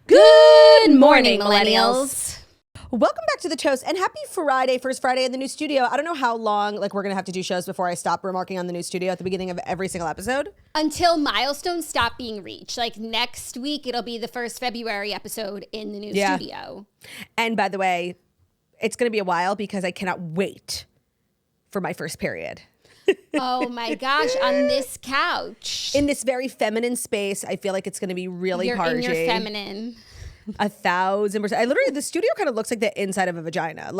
Good morning, millennials. Welcome back to The Toast, and happy Friday, first Friday in the new studio. I don't know how long we're going to have to do shows before I stop remarking on the new studio at the beginning of every single episode. Until milestones stop being reached. Next week, it'll be the first February episode in the new studio. And by the way, it's going to be a while because I cannot wait for my first period. Oh my gosh, on this couch. In this very feminine space, I feel like it's going to be really You're party. in your feminine. 1,000%. I literally, the studio kind of looks like the inside of a vagina.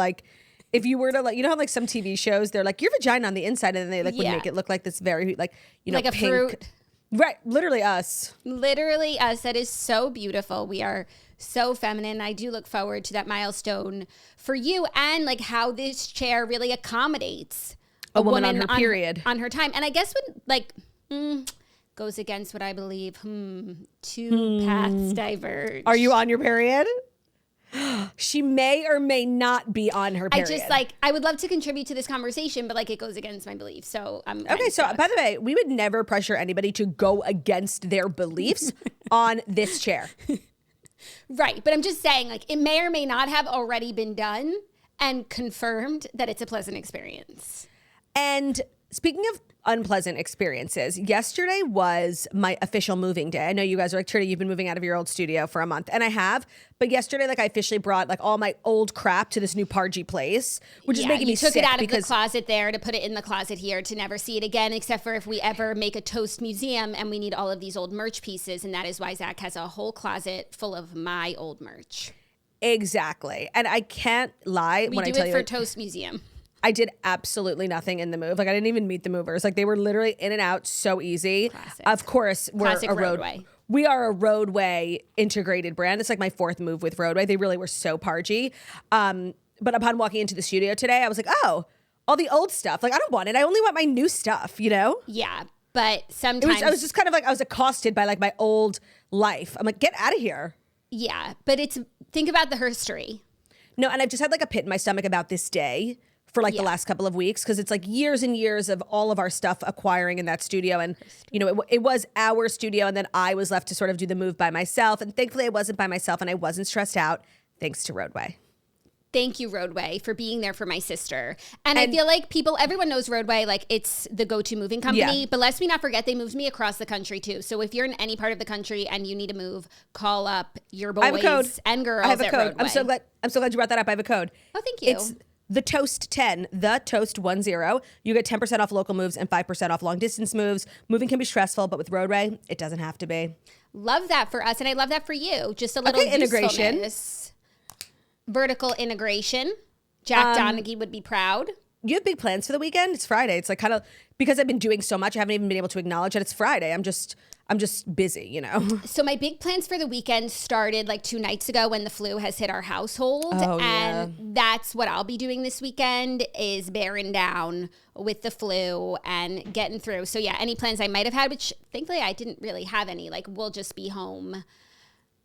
If you were to you know how some TV shows, they're like, your vagina on the inside, and then they would make it look like this very, like a pink. fruit. Right. Literally us. Literally us. That is so beautiful. We are so feminine. I do look forward to that milestone for you and how this chair really accommodates a woman on her period. On her time. And I guess when goes against what I believe. Two paths diverge. Are you on your period? She may or may not be on her period. I just I would love to contribute to this conversation, but it goes against my beliefs. So I'm okay. So by the way, we would never pressure anybody to go against their beliefs on this chair. Right. But I'm just saying it may or may not have already been done and confirmed that it's a pleasant experience. And speaking of unpleasant experiences, yesterday was my official moving day. I know you guys are like, Trina, you've been moving out of your old studio for a month. And I have. But yesterday, I officially brought all my old crap to this new Pargy place, which is making me sick. You took it out of the closet there to put it in the closet here to never see it again, except for if we ever make a Toast museum and we need all of these old merch pieces. And that is why Zach has a whole closet full of my old merch. Exactly. And I can't lie when I tell you. We do it for Toast Museum. I did absolutely nothing in the move. I didn't even meet the movers. They were literally in and out so easy. Classic. Of course, we're Classic roadway. We are a roadway integrated brand. It's my fourth move with Roadway. They really were so pargy. But upon walking into the studio today, I was like, oh, all the old stuff. I don't want it. I only want my new stuff, you know? Yeah. But sometimes I was just kind of I was accosted by my old life. I'm like, get out of here. Yeah. But think about the history. No, and I've just had a pit in my stomach about this day for the last couple of weeks, because it's years and years of all of our stuff acquiring in that studio. And, it was our studio, and then I was left to sort of do the move by myself. And thankfully I wasn't by myself and I wasn't stressed out, thanks to Roadway. Thank you, Roadway, for being there for my sister. And I feel everyone knows Roadway, it's the go-to moving company. Yeah. But let's not forget, they moved me across the country too. So if you're in any part of the country and you need to move, call up your boys and girls. I have a code. Roadway. I'm so glad you brought that up. I have a code. Oh, thank you. It's The Toast 10, The Toast 10. You get 10% off local moves and 5% off long distance moves. Moving can be stressful, but with Roadway, it doesn't have to be. Love that for us, and I love that for you. Just a little integration. Vertical integration. Jack Donaghy would be proud. You have big plans for the weekend? It's Friday. It's kind of, because I've been doing so much, I haven't even been able to acknowledge that it's Friday. I'm just busy, you know? So my big plans for the weekend started 2 nights ago when the flu has hit our household. And that's what I'll be doing this weekend, is bearing down with the flu and getting through. So yeah, any plans I might have had, which thankfully I didn't really have any, we'll just be home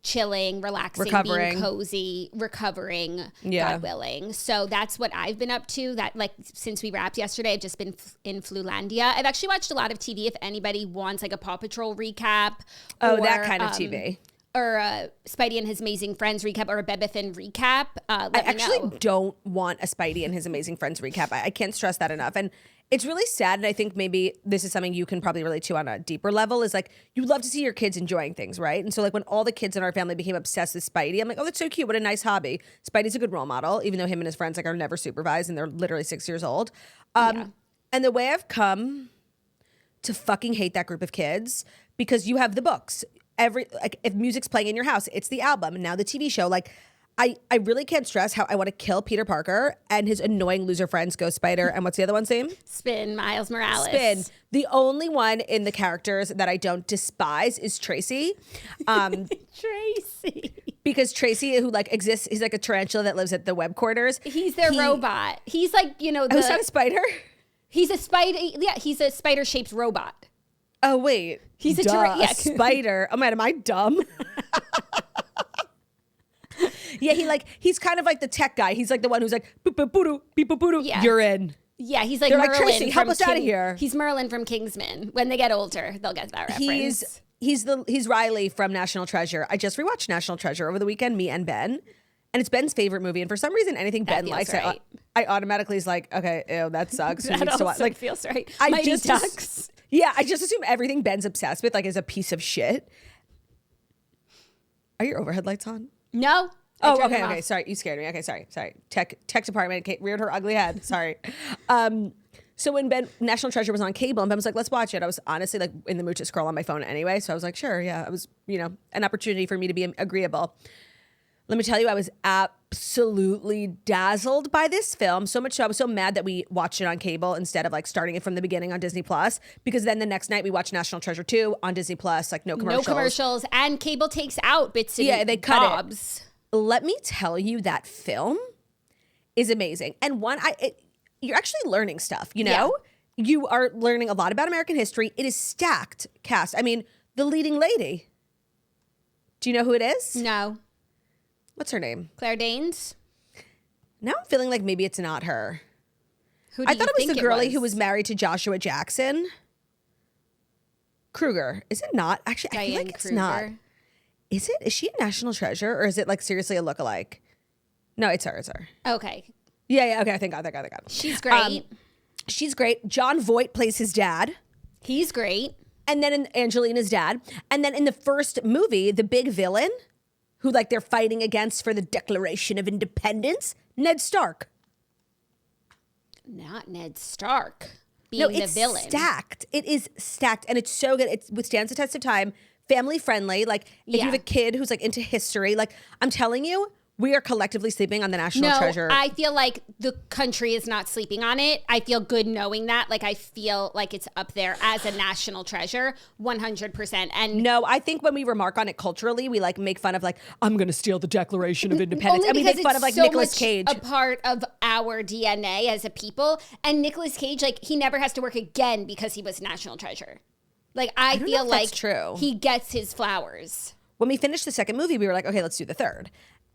chilling, relaxing, being cozy, recovering, God willing. So that's what I've been up to. That since we wrapped yesterday, I've just been in Flulandia. I've actually watched a lot of TV. If anybody wants a Paw Patrol recap, or that kind of TV, or a Spidey and His Amazing Friends recap, or a Bebefin recap, I actually don't want a Spidey and His Amazing Friends recap. I can't stress that enough. And it's really sad, and I think maybe this is something you can probably relate to on a deeper level, is you love to see your kids enjoying things, right? And so when all the kids in our family became obsessed with Spidey, I'm like, oh, that's so cute. What a nice hobby. Spidey's a good role model, even though him and his friends are never supervised and they're literally 6 years old. And the way I've come to fucking hate that group of kids, because you have the books. If music's playing in your house, it's the album, and now the TV show. I really can't stress how I want to kill Peter Parker and his annoying loser friends, Ghost Spider, and what's the other one's name? Spin, Miles Morales. Spin. The only one in the characters that I don't despise is Tracy. Tracy. Because Tracy, who exists, he's a tarantula that lives at the web quarters. He's their robot. He's who's not a spider? He's a spider. Yeah, he's a spider-shaped robot. Oh, wait. He's a spider. Oh, man, am I dumb? Yeah, he's kind of the tech guy. He's the one who's boop boop boop beep boop boop. Yeah. You're in. Yeah, he's They're Merlin. Tracy, help us out of here. He's Merlin from Kingsman. When they get older, they'll get that reference. He's he's Riley from National Treasure. I just rewatched National Treasure over the weekend, me and Ben. And it's Ben's favorite movie. And for some reason, anything Ben likes, right. I automatically is like, okay, ew, that sucks. That also like, feels right. I just assume everything Ben's obsessed with like is a piece of shit. Are your overhead lights on? No. Oh, okay. Sorry, you scared me. Okay, sorry. Tech department reared her ugly head. Sorry. So when National Treasure was on cable and Ben was like, let's watch it. I was honestly like in the mood to scroll on my phone anyway. So I was like, sure, yeah. It was, an opportunity for me to be agreeable. Let me tell you, I was absolutely dazzled by this film. So much so I was so mad that we watched it on cable instead of like starting it from the beginning on Disney Plus. Because then the next night we watched National Treasure 2 on Disney Plus, like no commercials. No commercials, and cable takes out bits and they cut bobs. It. Let me tell you, that film is amazing. And you're actually learning stuff, Yeah. You are learning a lot about American history. It is stacked cast. I mean, the leading lady. Do you know who it is? No. What's her name? Claire Danes? Now I'm feeling like maybe it's not her. Who do I thought you it was think the girlie who was married to Joshua Jackson. Kruger. Is it not? Actually, I feel like it's not. Is it? Is she a National Treasure, or is it like seriously a lookalike? No, it's her. It's her. Okay. Yeah. Okay. Thank God. She's great. She's great. John Voight plays his dad. He's great. And then Angelina's dad. And then in the first movie, the big villain, who like they're fighting against for the Declaration of Independence, Ned Stark. Not Ned Stark being the villain. Stacked. It is stacked, and it's so good. It withstands the test of time. Family friendly. Like if you have a kid who's like into history, like I'm telling you, we are collectively sleeping on the National Treasure. I feel like the country is not sleeping on it. I feel good knowing that. Like I feel like it's up there as a national treasure, 100%. And no, I think when we remark on it culturally, we like make fun of like, I'm going to steal the Declaration of Independence. And we make fun of like Nicolas Cage. A part of our DNA as a people. And Nicolas Cage, like he never has to work again because he was National Treasure. Like I feel like that's true. He gets his flowers. When we finished the second movie, we were like, okay, let's do the third.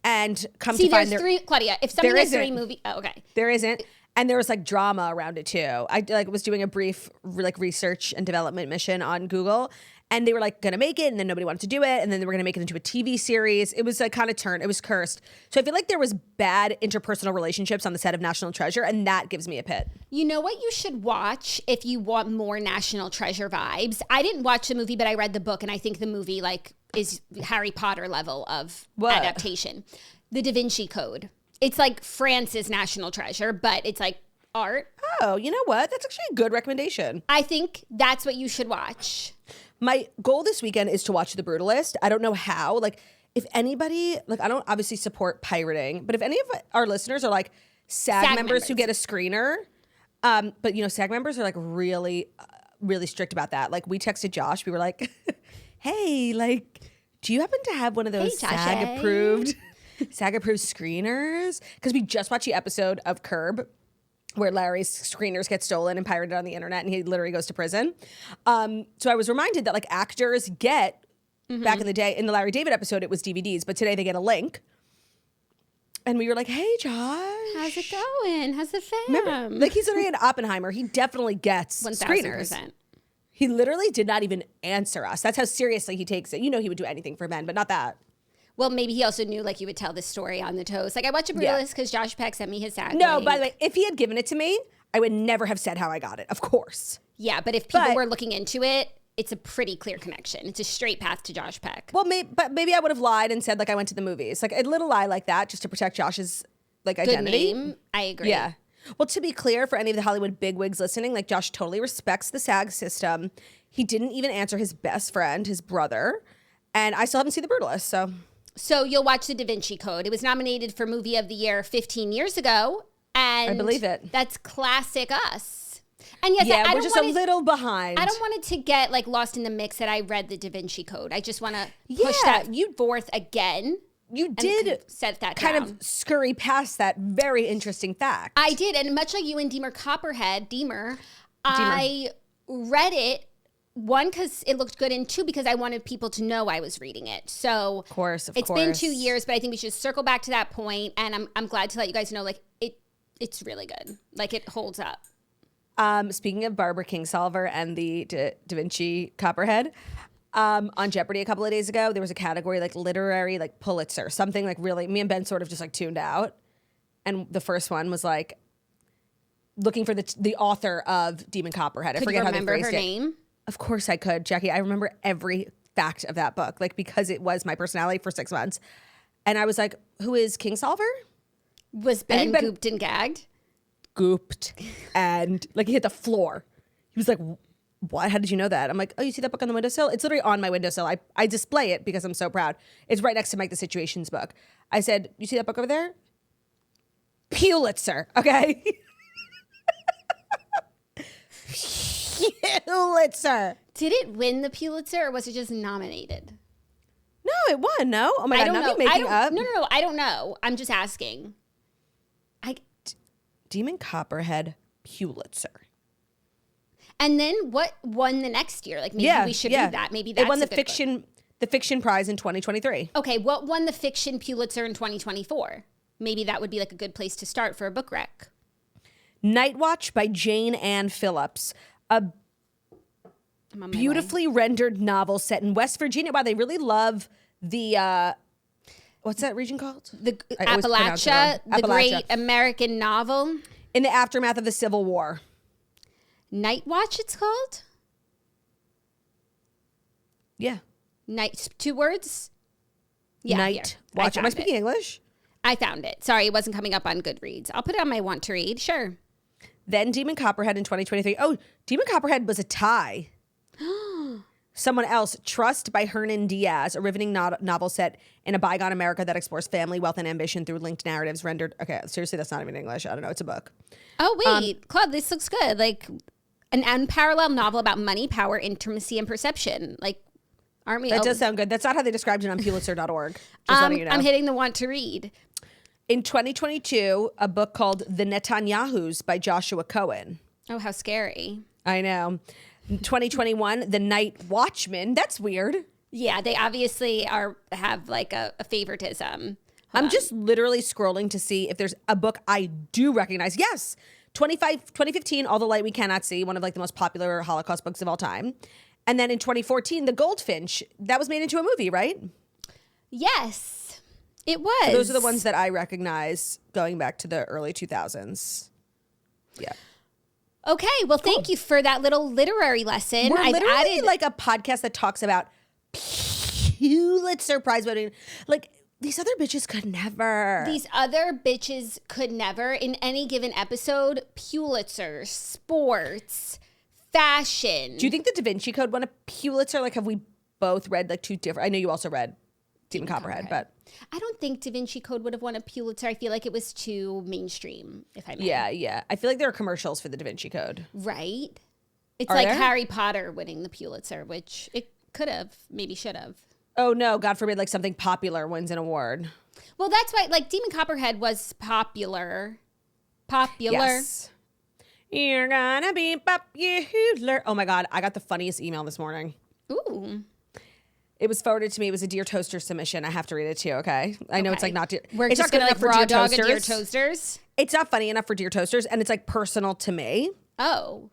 And come to find there's three, Claudia, if something has three movies, okay. There isn't. And there was like drama around it too. I like was doing a brief like research and development mission on Google, and they were like gonna make it, and then nobody wanted to do it, and then they were gonna make it into a TV series. It was like kind of turned. It was cursed. So I feel like there was bad interpersonal relationships on the set of National Treasure, and that gives me a pit. You know what you should watch if you want more National Treasure vibes? I didn't watch the movie, but I read the book, and I think the movie like is Harry Potter level of adaptation. The Da Vinci Code. It's like France's National Treasure, but it's like art. Oh, you know what? That's actually a good recommendation. I think that's what you should watch. My goal this weekend is to watch The Brutalist. I don't know how. Like, if anybody, like, I don't obviously support pirating, but if any of our listeners are like SAG members who get a screener, but SAG members are like really, really strict about that. Like, we texted Josh. We were like, hey, like, do you happen to have one of those SAG-approved screeners? Because we just watched the episode of Curb where Larry's screeners get stolen and pirated on the internet, and he literally goes to prison. So I was reminded that like actors get, back in the day, in the Larry David episode, it was DVDs, but today they get a link. And we were like, hey, Josh. How's it going? How's the fam? Remember, like he's literally in Oppenheimer. He definitely gets 1000%. Screeners. He literally did not even answer us. That's how seriously he takes it. He would do anything for men, but not that. Well, maybe he also knew like you would tell this story on the toast. Like I watched a Brutalist because Josh Peck sent me his SAG No, link. by the way, if he had given it to me, I would never have said how I got it. Of course. Yeah, but if people were looking into it, it's a pretty clear connection. It's a straight path to Josh Peck. Well, maybe I would have lied and said like I went to the movies. Like a little lie like that just to protect Josh's like identity. Good name. I agree. Yeah. Well, to be clear, for any of the Hollywood bigwigs listening, like Josh totally respects the SAG system. He didn't even answer his best friend, his brother, and I still haven't seen The Brutalist, So you'll watch The Da Vinci Code. It was nominated for Movie of the Year 15 years ago, and I believe it. That's classic us. And yes, we're just a little behind. I don't want it to get like lost in the mix that I read The Da Vinci Code. I just want to push that forth again. You did set that kind down. of scurry past that very interesting fact. I did, and much like you and Deemer, I read it. One, because it looked good, and two, because I wanted people to know I was reading it. So, of course, it's been 2 years, but I think we should circle back to that point. And I'm glad to let you guys know, like it's really good. Like it holds up. Speaking of Barbara Kingsolver and the Da Vinci Copperhead, On Jeopardy a couple of days ago, there was a category like literary, like Pulitzer, something like really, me and Ben sort of just like tuned out. And the first one was like looking for the author of Demon Copperhead. I forget how they phrased it. Could you remember her name? Of course I could, Jackie. I remember every fact of that book, like because it was my personality for 6 months. And I was like, who is Kingsolver? Was Ben gooped and gagged? Gooped. And like he hit the floor. He was like, what? How did you know that? I'm like, oh, you see that book on the windowsill? It's literally on my windowsill. I display it because I'm so proud. It's right next to Mike the Situations book. I said, you see that book over there? Pulitzer, okay? Pulitzer. Did it win the Pulitzer or was it just nominated? No, it won, no? Oh my God, not me making up. No, I don't know. I'm just asking. Demon Copperhead Pulitzer. And then what won the next year? Like maybe we should read that. Maybe that's it won a good book. The fiction prize in 2023. Okay, what won the fiction Pulitzer in 2024? Maybe that would be like a good place to start for a book rec. Night Watch by Jane Ann Phillips. A beautifully rendered novel set in West Virginia. Wow, they really love the what's that region called? The Appalachia, the great American novel. In the aftermath of the Civil War. Night Watch, it's called? Yeah. Night, 2 words? Yeah, Night Watch. Am I speaking English? I found it. Sorry, it wasn't coming up on Goodreads. I'll put it on my want to read. Sure. Then Demon Copperhead in 2023. Oh, Demon Copperhead was a tie. Someone else, Trust by Hernan Diaz, a riveting novel set in a bygone America that explores family, wealth, and ambition through linked narratives rendered. Okay, seriously, that's not even English. I don't know. It's a book. Oh, wait. Claude, this looks good. Like an unparalleled novel about money, power, intimacy, and perception. Like, aren't we? That does sound good. That's not how they described it on Pulitzer.org. Just letting you know. I'm hitting the want to read. In 2022, a book called The Netanyahus by Joshua Cohen. Oh, how scary. I know. In 2021, The Night Watchman. That's weird. Yeah, they obviously have like a favoritism. I'm just literally scrolling to see if there's a book I do recognize. Yes, 2015, All the Light We Cannot See, one of like the most popular Holocaust books of all time. And then in 2014, The Goldfinch. That was made into a movie, right? Yes, it was. So those are the ones that I recognize going back to the early 2000s. Yeah. Okay, well, thank you for that little literary lesson. We're literally like a podcast that talks about Pulitzer Prize voting. Like, these other bitches could never. These other bitches could never. In any given episode, Pulitzer, sports, fashion. Do you think the Da Vinci Code won a Pulitzer? Like, have we both read like 2 different? I know you also read Demon Copperhead, but I don't think Da Vinci Code would have won a Pulitzer. I feel like it was too mainstream, if I may. Yeah. I feel like there are commercials for the Da Vinci Code. Right? It's like Harry Potter winning the Pulitzer, which it could have, maybe should have. Oh no, God forbid, like something popular wins an award. Well, that's why, like, Demon Copperhead was popular. Yes. You're gonna be popular. Oh my God, I got the funniest email this morning. Ooh. It was forwarded to me. It was a Dear Toaster submission. I have to read it to you, okay? I know it's like not Dear. We're it's just not gonna like for raw Dear dog Toasters. a Dear Toasters. It's not funny enough for Dear Toasters, and it's like personal to me. Oh.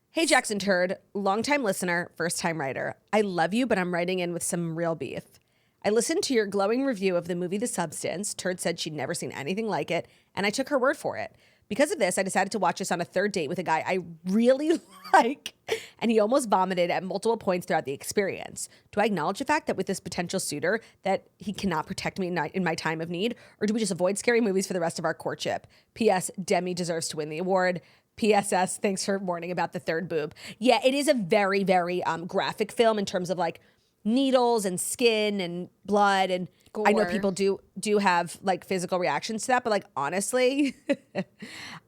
Hey, Jackson Turd, longtime listener, first time writer. I love you, but I'm writing in with some real beef. I listened to your glowing review of the movie The Substance. Turd said she'd never seen anything like it, and I took her word for it. Because of this, I decided to watch this on a 3rd date with a guy I really like, and he almost vomited at multiple points throughout the experience. Do I acknowledge the fact that with this potential suitor that he cannot protect me in my time of need, or do we just avoid scary movies for the rest of our courtship? P.S. Demi deserves to win the award. P.S.S. Thanks for warning about the 3rd boob. Yeah, it is a very, very graphic film in terms of like needles and skin and blood, and gore. I know people do have like physical reactions to that, but like honestly,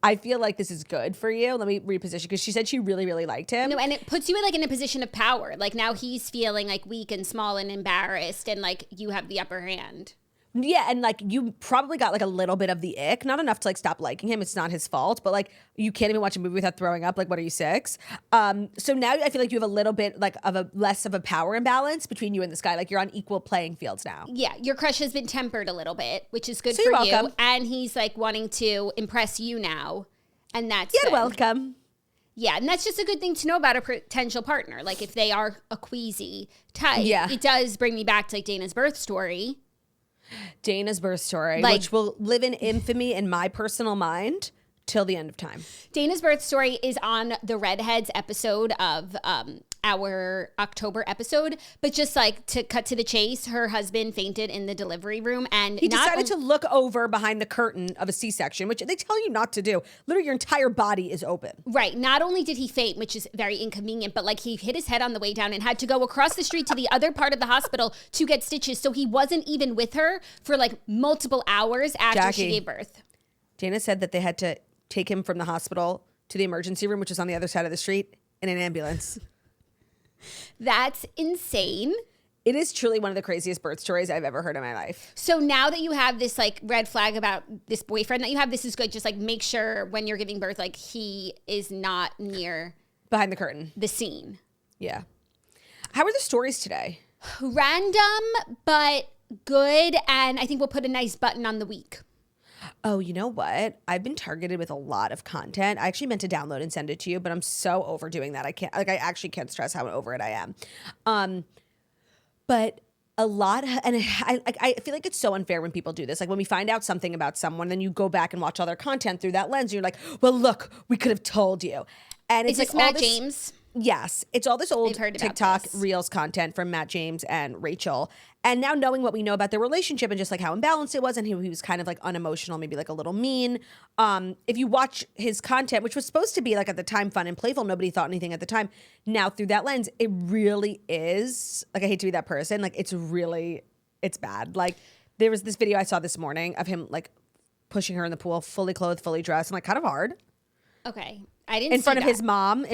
I feel like this is good for you. Let me reposition, because she said she really, really liked him. No, and it puts you like in a position of power. Like now he's feeling like weak and small and embarrassed, and like you have the upper hand. Yeah, and like you probably got like a little bit of the ick, not enough to like stop liking him. It's not his fault, but like you can't even watch a movie without throwing up. Like, what are you, 6? So now I feel like you have a little bit like of a less of a power imbalance between you and this guy. Like you're on equal playing fields now. Yeah, your crush has been tempered a little bit, which is good so for you're you. welcome. And he's like wanting to impress you now, and that's you're welcome. Yeah, and that's just a good thing to know about a potential partner. Like, if they are a queasy type, it does bring me back to, like, Dana's birth story. Like, which will live in infamy in my personal mind till the end of time. Dana's birth story is on the Redheads episode of our October episode, but just like to cut to the chase, her husband fainted in the delivery room, and he decided to look over behind the curtain of a C-section, which they tell you not to do. Literally, your entire body is open. Right. Not only did he faint, which is very inconvenient, but like he hit his head on the way down and had to go across the street to the other part of the hospital to get stitches. So he wasn't even with her for like multiple hours after she gave birth. Dana said that they had to take him from the hospital to the emergency room, which is on the other side of the street, in an ambulance. That's insane. It is truly one of the craziest birth stories I've ever heard in my life. So now that you have this like red flag about this boyfriend that you have, this is good. Just like make sure when you're giving birth, like he is not near behind the curtain, the scene. Yeah. How are the stories today? Random, but good. And I think we'll put a nice button on the week. Oh, you know what? I've been targeted with a lot of content. I actually meant to download and send it to you, but I'm so overdoing that. I actually can't stress how over it I am. But a lot, and I feel like it's so unfair when people do this. Like when we find out something about someone, then you go back and watch all their content through that lens. And you're like, well, look, we could have told you. And it's like Matt James. Yes. It's all this old TikTok Reels content from Matt James and Rachel. And now knowing what we know about their relationship and just like how imbalanced it was, and he was kind of like unemotional, maybe like a little mean. If you watch his content, which was supposed to be like at the time fun and playful, nobody thought anything at the time. Now through that lens, it really is, like I hate to be that person, like it's bad. Like there was this video I saw this morning of him like pushing her in the pool, fully clothed, fully dressed, and like kind of hard. Okay. I didn't in front of his mom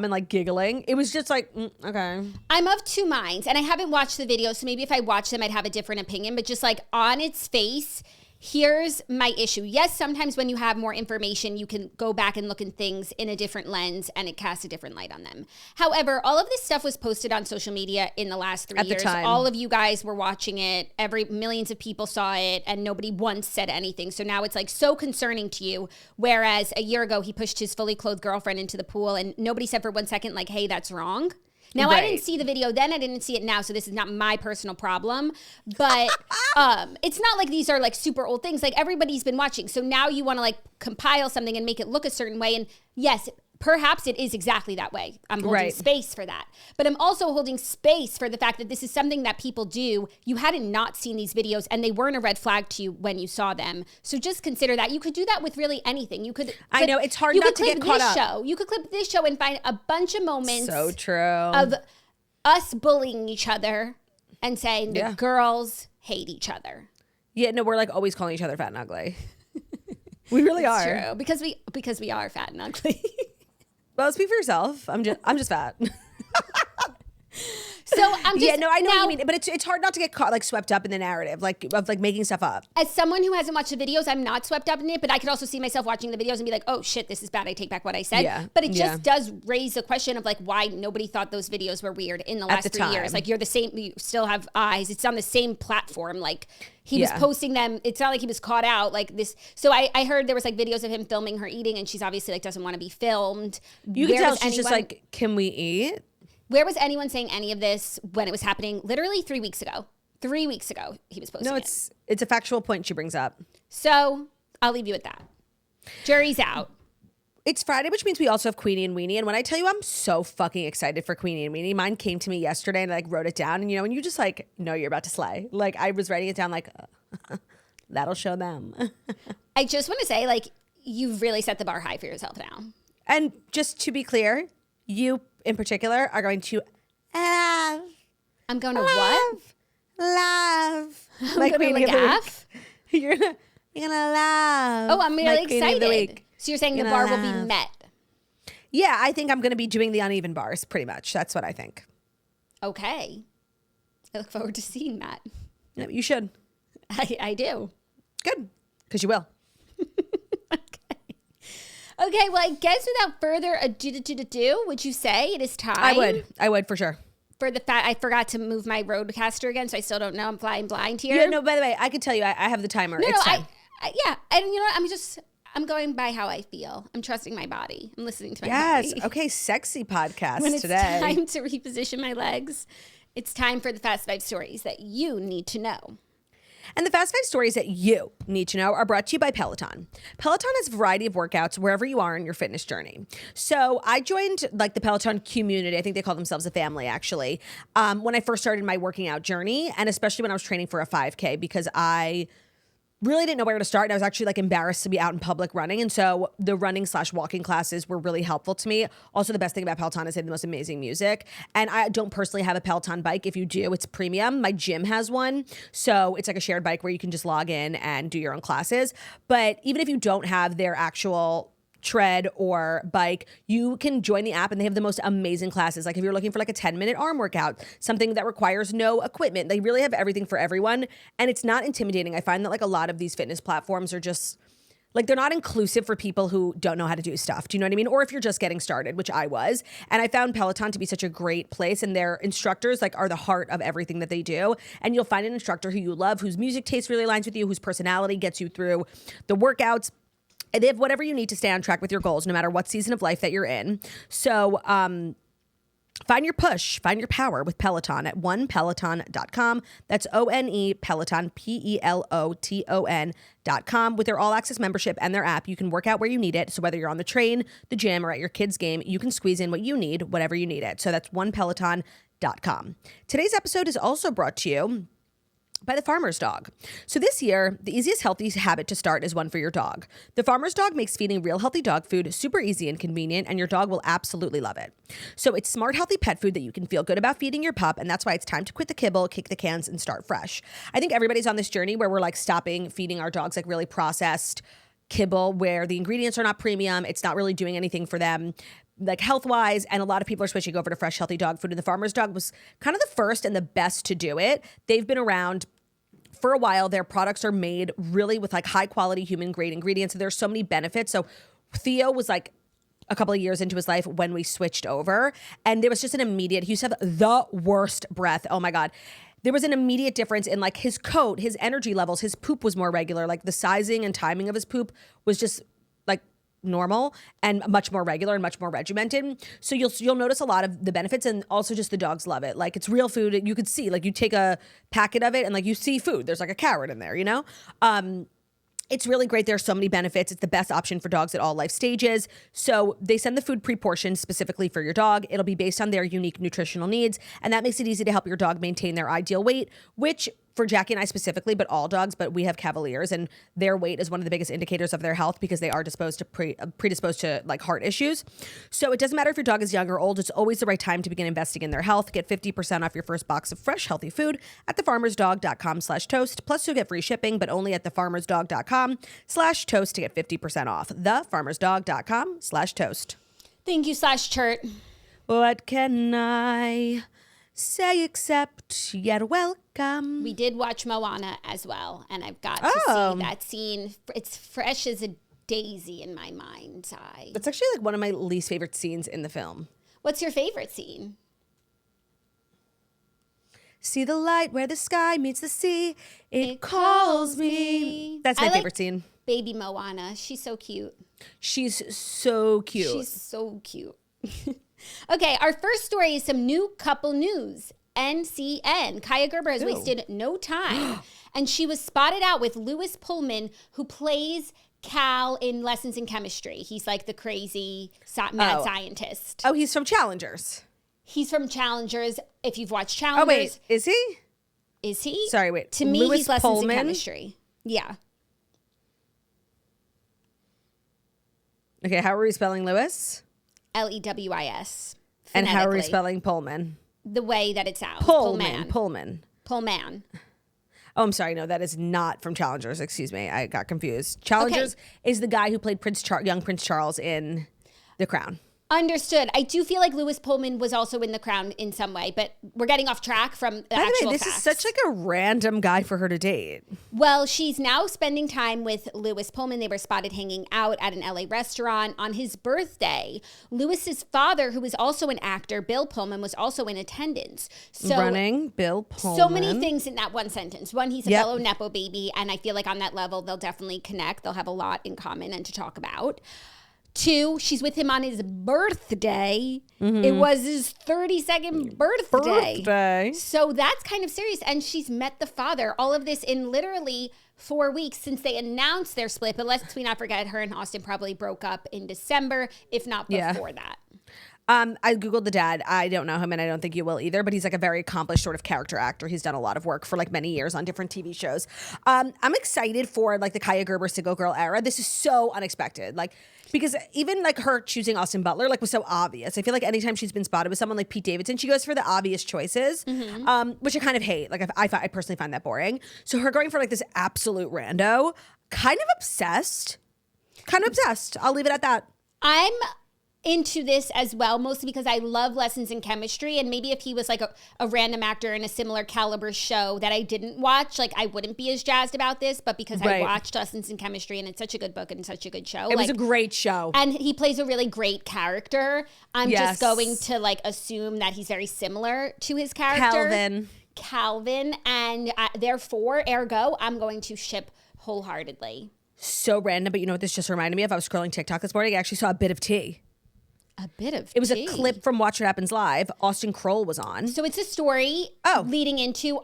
and like giggling. It was just like, okay. I'm of two minds, and I haven't watched the video, so maybe if I watched them, I'd have a different opinion. But just like on its face, here's my issue. Yes, sometimes when you have more information, you can go back and look at things in a different lens, and it casts a different light on them. However, all of this stuff was posted on social media in the last 3 years. All of you guys were watching it. Millions of people saw it, and nobody once said anything. So now it's like so concerning to you. Whereas a year ago, he pushed his fully clothed girlfriend into the pool, and nobody said for 1 second, like, hey, that's wrong. Now, right. I didn't see the video then. I didn't see it now. So this is not my personal problem. But it's not like these are like super old things. Like everybody's been watching. So now you want to like compile something and make it look a certain way. And yes, perhaps it is exactly that way. I'm holding space for that. But I'm also holding space for the fact that this is something that people do. You hadn't not seen these videos, and they weren't a red flag to you when you saw them. So just consider that. You could do that with really anything. You could. I know it's hard not to get caught up. You could clip this show and find a bunch of moments. So true. Of us bullying each other and saying the girls hate each other. Yeah, no, we're like always calling each other fat and ugly. We really are. True, because we are fat and ugly. Well, speak for yourself. I'm just fat. So I'm just, yeah, no, I know what you mean, but it's hard not to get caught, like swept up in the narrative, of making stuff up. As someone who hasn't watched the videos, I'm not swept up in it, but I could also see myself watching the videos and be like, oh shit, this is bad. I take back what I said. Yeah. But it just does raise the question of like why nobody thought those videos were weird in the last 3 years. Like you're the same, you still have eyes. It's on the same platform. Like he was posting them. It's not like he was caught out like this. So I heard there was like videos of him filming her eating, and she's obviously like doesn't want to be filmed. You can tell she's just like, can we eat? Where was anyone saying any of this when it was happening? Literally 3 weeks ago. 3 weeks ago, he was posting it. It's a factual point she brings up. So I'll leave you with that. Jury's out. It's Friday, which means we also have Queenie and Weenie. And when I tell you I'm so fucking excited for Queenie and Weenie, mine came to me yesterday and I like wrote it down. And you know, when you just like know you're about to slay. Like I was writing it down like, that'll show them. I just want to say like, you've really set the bar high for yourself now. And just to be clear, you in particular are going to love. I'm going to what? Love. I'm going to laugh? You're gonna love. Oh, I'm really excited. So you're saying the bar will be met? Yeah, I think I'm going to be doing the uneven bars, pretty much. That's what I think. Okay. I look forward to seeing that. Yeah, you should. I do. Good, because you will. Okay, well, I guess without further ado, would you say it is time? I would for sure. For the fact I forgot to move my roadcaster again, so I still don't know. I'm flying blind here. Yeah, no, by the way, I could tell you I have the timer. No, it's time. And you know what? I'm going by how I feel. I'm trusting my body. I'm listening to my body. Yes. Okay, sexy podcast when it's today. time to reposition my legs, it's time for the Fast 5 stories that you need to know. And the Fast 5 stories that you need to know are brought to you by Peloton. Peloton has a variety of workouts wherever you are in your fitness journey. So I joined like the Peloton community. I think they call themselves a family actually. When I first started my working out journey, and especially when I was training for a 5K, because I really didn't know where to start. And I was actually like embarrassed to be out in public running. And so the running/walking classes were really helpful to me. Also, the best thing about Peloton is they have the most amazing music. And I don't personally have a Peloton bike. If you do, it's premium. My gym has one. So it's like a shared bike where you can just log in and do your own classes. But even if you don't have their actual tread or bike, you can join the app and they have the most amazing classes. Like if you're looking for like a 10-minute arm workout, something that requires no equipment, they really have everything for everyone. And it's not intimidating. I find that like a lot of these fitness platforms are just like, they're not inclusive for people who don't know how to do stuff. Do you know what I mean? Or if you're just getting started, which I was. And I found Peloton to be such a great place, and their instructors like are the heart of everything that they do. And you'll find an instructor who you love, whose music taste really aligns with you, whose personality gets you through the workouts. And they have whatever you need to stay on track with your goals, no matter what season of life that you're in. So find your push, find your power with Peloton at onepeloton.com. That's O-N-E, Peloton, Peloton.com. With their all-access membership and their app, you can work out where you need it. So whether you're on the train, the gym, or at your kid's game, you can squeeze in what you need, whatever you need it. So that's onepeloton.com. Today's episode is also brought to you by the Farmer's Dog. So this year, the easiest healthy habit to start is one for your dog. The Farmer's Dog makes feeding real healthy dog food super easy and convenient, and your dog will absolutely love it. So it's smart, healthy pet food that you can feel good about feeding your pup, and that's why it's time to quit the kibble, kick the cans, and start fresh. I think everybody's on this journey where we're like stopping feeding our dogs like really processed kibble where the ingredients are not premium, it's not really doing anything for them like health-wise, and a lot of people are switching over to fresh, healthy dog food, and the Farmer's Dog was kind of the first and the best to do it. They've been around for a while. Their products are made really with like high-quality human-grade ingredients, and there's so many benefits. So Theo was like a couple of years into his life when we switched over, and there was just an immediate, he used to have the worst breath. Oh my God. There was an immediate difference in like his coat, his energy levels, his poop was more regular. Like the sizing and timing of his poop was just like normal and much more regular and much more regimented. So you'll notice a lot of the benefits, and also just the dogs love it. Like it's real food. You could see, like you take a packet of it and like you see food. There's like a carrot in there, you know? It's really great. There's so many benefits. It's the best option for dogs at all life stages. So they send the food pre-portioned specifically for your dog. It'll be based on their unique nutritional needs, and that makes it easy to help your dog maintain their ideal weight, which for Jackie and I specifically, but all dogs, but we have Cavaliers, and their weight is one of the biggest indicators of their health because they are predisposed to like heart issues. So it doesn't matter if your dog is young or old, it's always the right time to begin investing in their health. Get 50% off your first box of fresh, healthy food at thefarmersdog.com/toast. Plus you'll get free shipping, but only at thefarmersdog.com/toast to get 50% off. Thefarmersdog.com/toast. Thank you, /Chert. What can I say except you're welcome? We did watch Moana as well, and I've got to see that scene. It's fresh as a daisy in my mind's eye. That's actually like one of my least favorite scenes in the film. What's your favorite scene? See the light where the sky meets the sea. It calls me. That's my favorite scene. Baby Moana. She's so cute. She's so cute. She's so cute. Okay, our first story is some new couple news. NCN. Kaia Gerber has wasted no time, and she was spotted out with Louis Pullman, who plays Cal in Lessons in Chemistry. He's like the crazy mad scientist. Oh, he's from Challengers. He's from Challengers. If you've watched Challengers. Oh, wait. Is he? Is he? Sorry, wait. To me, Louis he's Lessons Pullman? in Chemistry. Yeah. Okay, how are we spelling Louis? Lewis. And how are we spelling Pullman? The way that it sounds. Pullman. Pullman. Oh, I'm sorry. No, that is not from Challengers. Excuse me. I got confused. Challengers is the guy who played young Prince Charles in The Crown. Understood. I do feel like Lewis Pullman was also in The Crown in some way, but we're getting off track from the actual this facts. is such like a random guy for her to date. Well, she's now spending time with Lewis Pullman. They were spotted hanging out at an LA restaurant on his birthday. Lewis's father, who is also an actor, Bill Pullman, was also in attendance. So Running Bill Pullman. So many things in that one sentence. One, he's a fellow Nepo baby, and I feel like on that level, they'll definitely connect. They'll have a lot in common and to talk about. 2, she's with him on his birthday. Mm-hmm. It was his 32nd birthday. So that's kind of serious. And she's met the father. All of this in literally 4 weeks since they announced their split. But let's we not forget, her and Austen probably broke up in December, if not before that. I Googled the dad. I don't know him, and I don't think you will either, but he's like a very accomplished sort of character actor. He's done a lot of work for like many years on different TV shows. I'm excited for like the Kaia Gerber single girl era. This is so unexpected. Like, because even like her choosing Austin Butler like was so obvious. I feel like anytime she's been spotted with someone like Pete Davidson, she goes for the obvious choices, which I kind of hate. Like I personally find that boring. So her going for like this absolute rando, kind of obsessed. I'll leave it at that. I'm into this as well, mostly because I love Lessons in Chemistry, and maybe if he was like a random actor in a similar caliber show that I didn't watch, like I wouldn't be as jazzed about this, but because I watched Lessons in Chemistry and it's such a good book and such a good show. It was a great show. And he plays a really great character. I'm just going to like assume that he's very similar to his character. Calvin, and therefore, ergo, I'm going to ship wholeheartedly. So random, but you know what this just reminded me of? I was scrolling TikTok this morning. I actually saw a bit of tea. A bit of It was a clip from Watch What Happens Live. Austen Kroll was on. So it's a story leading into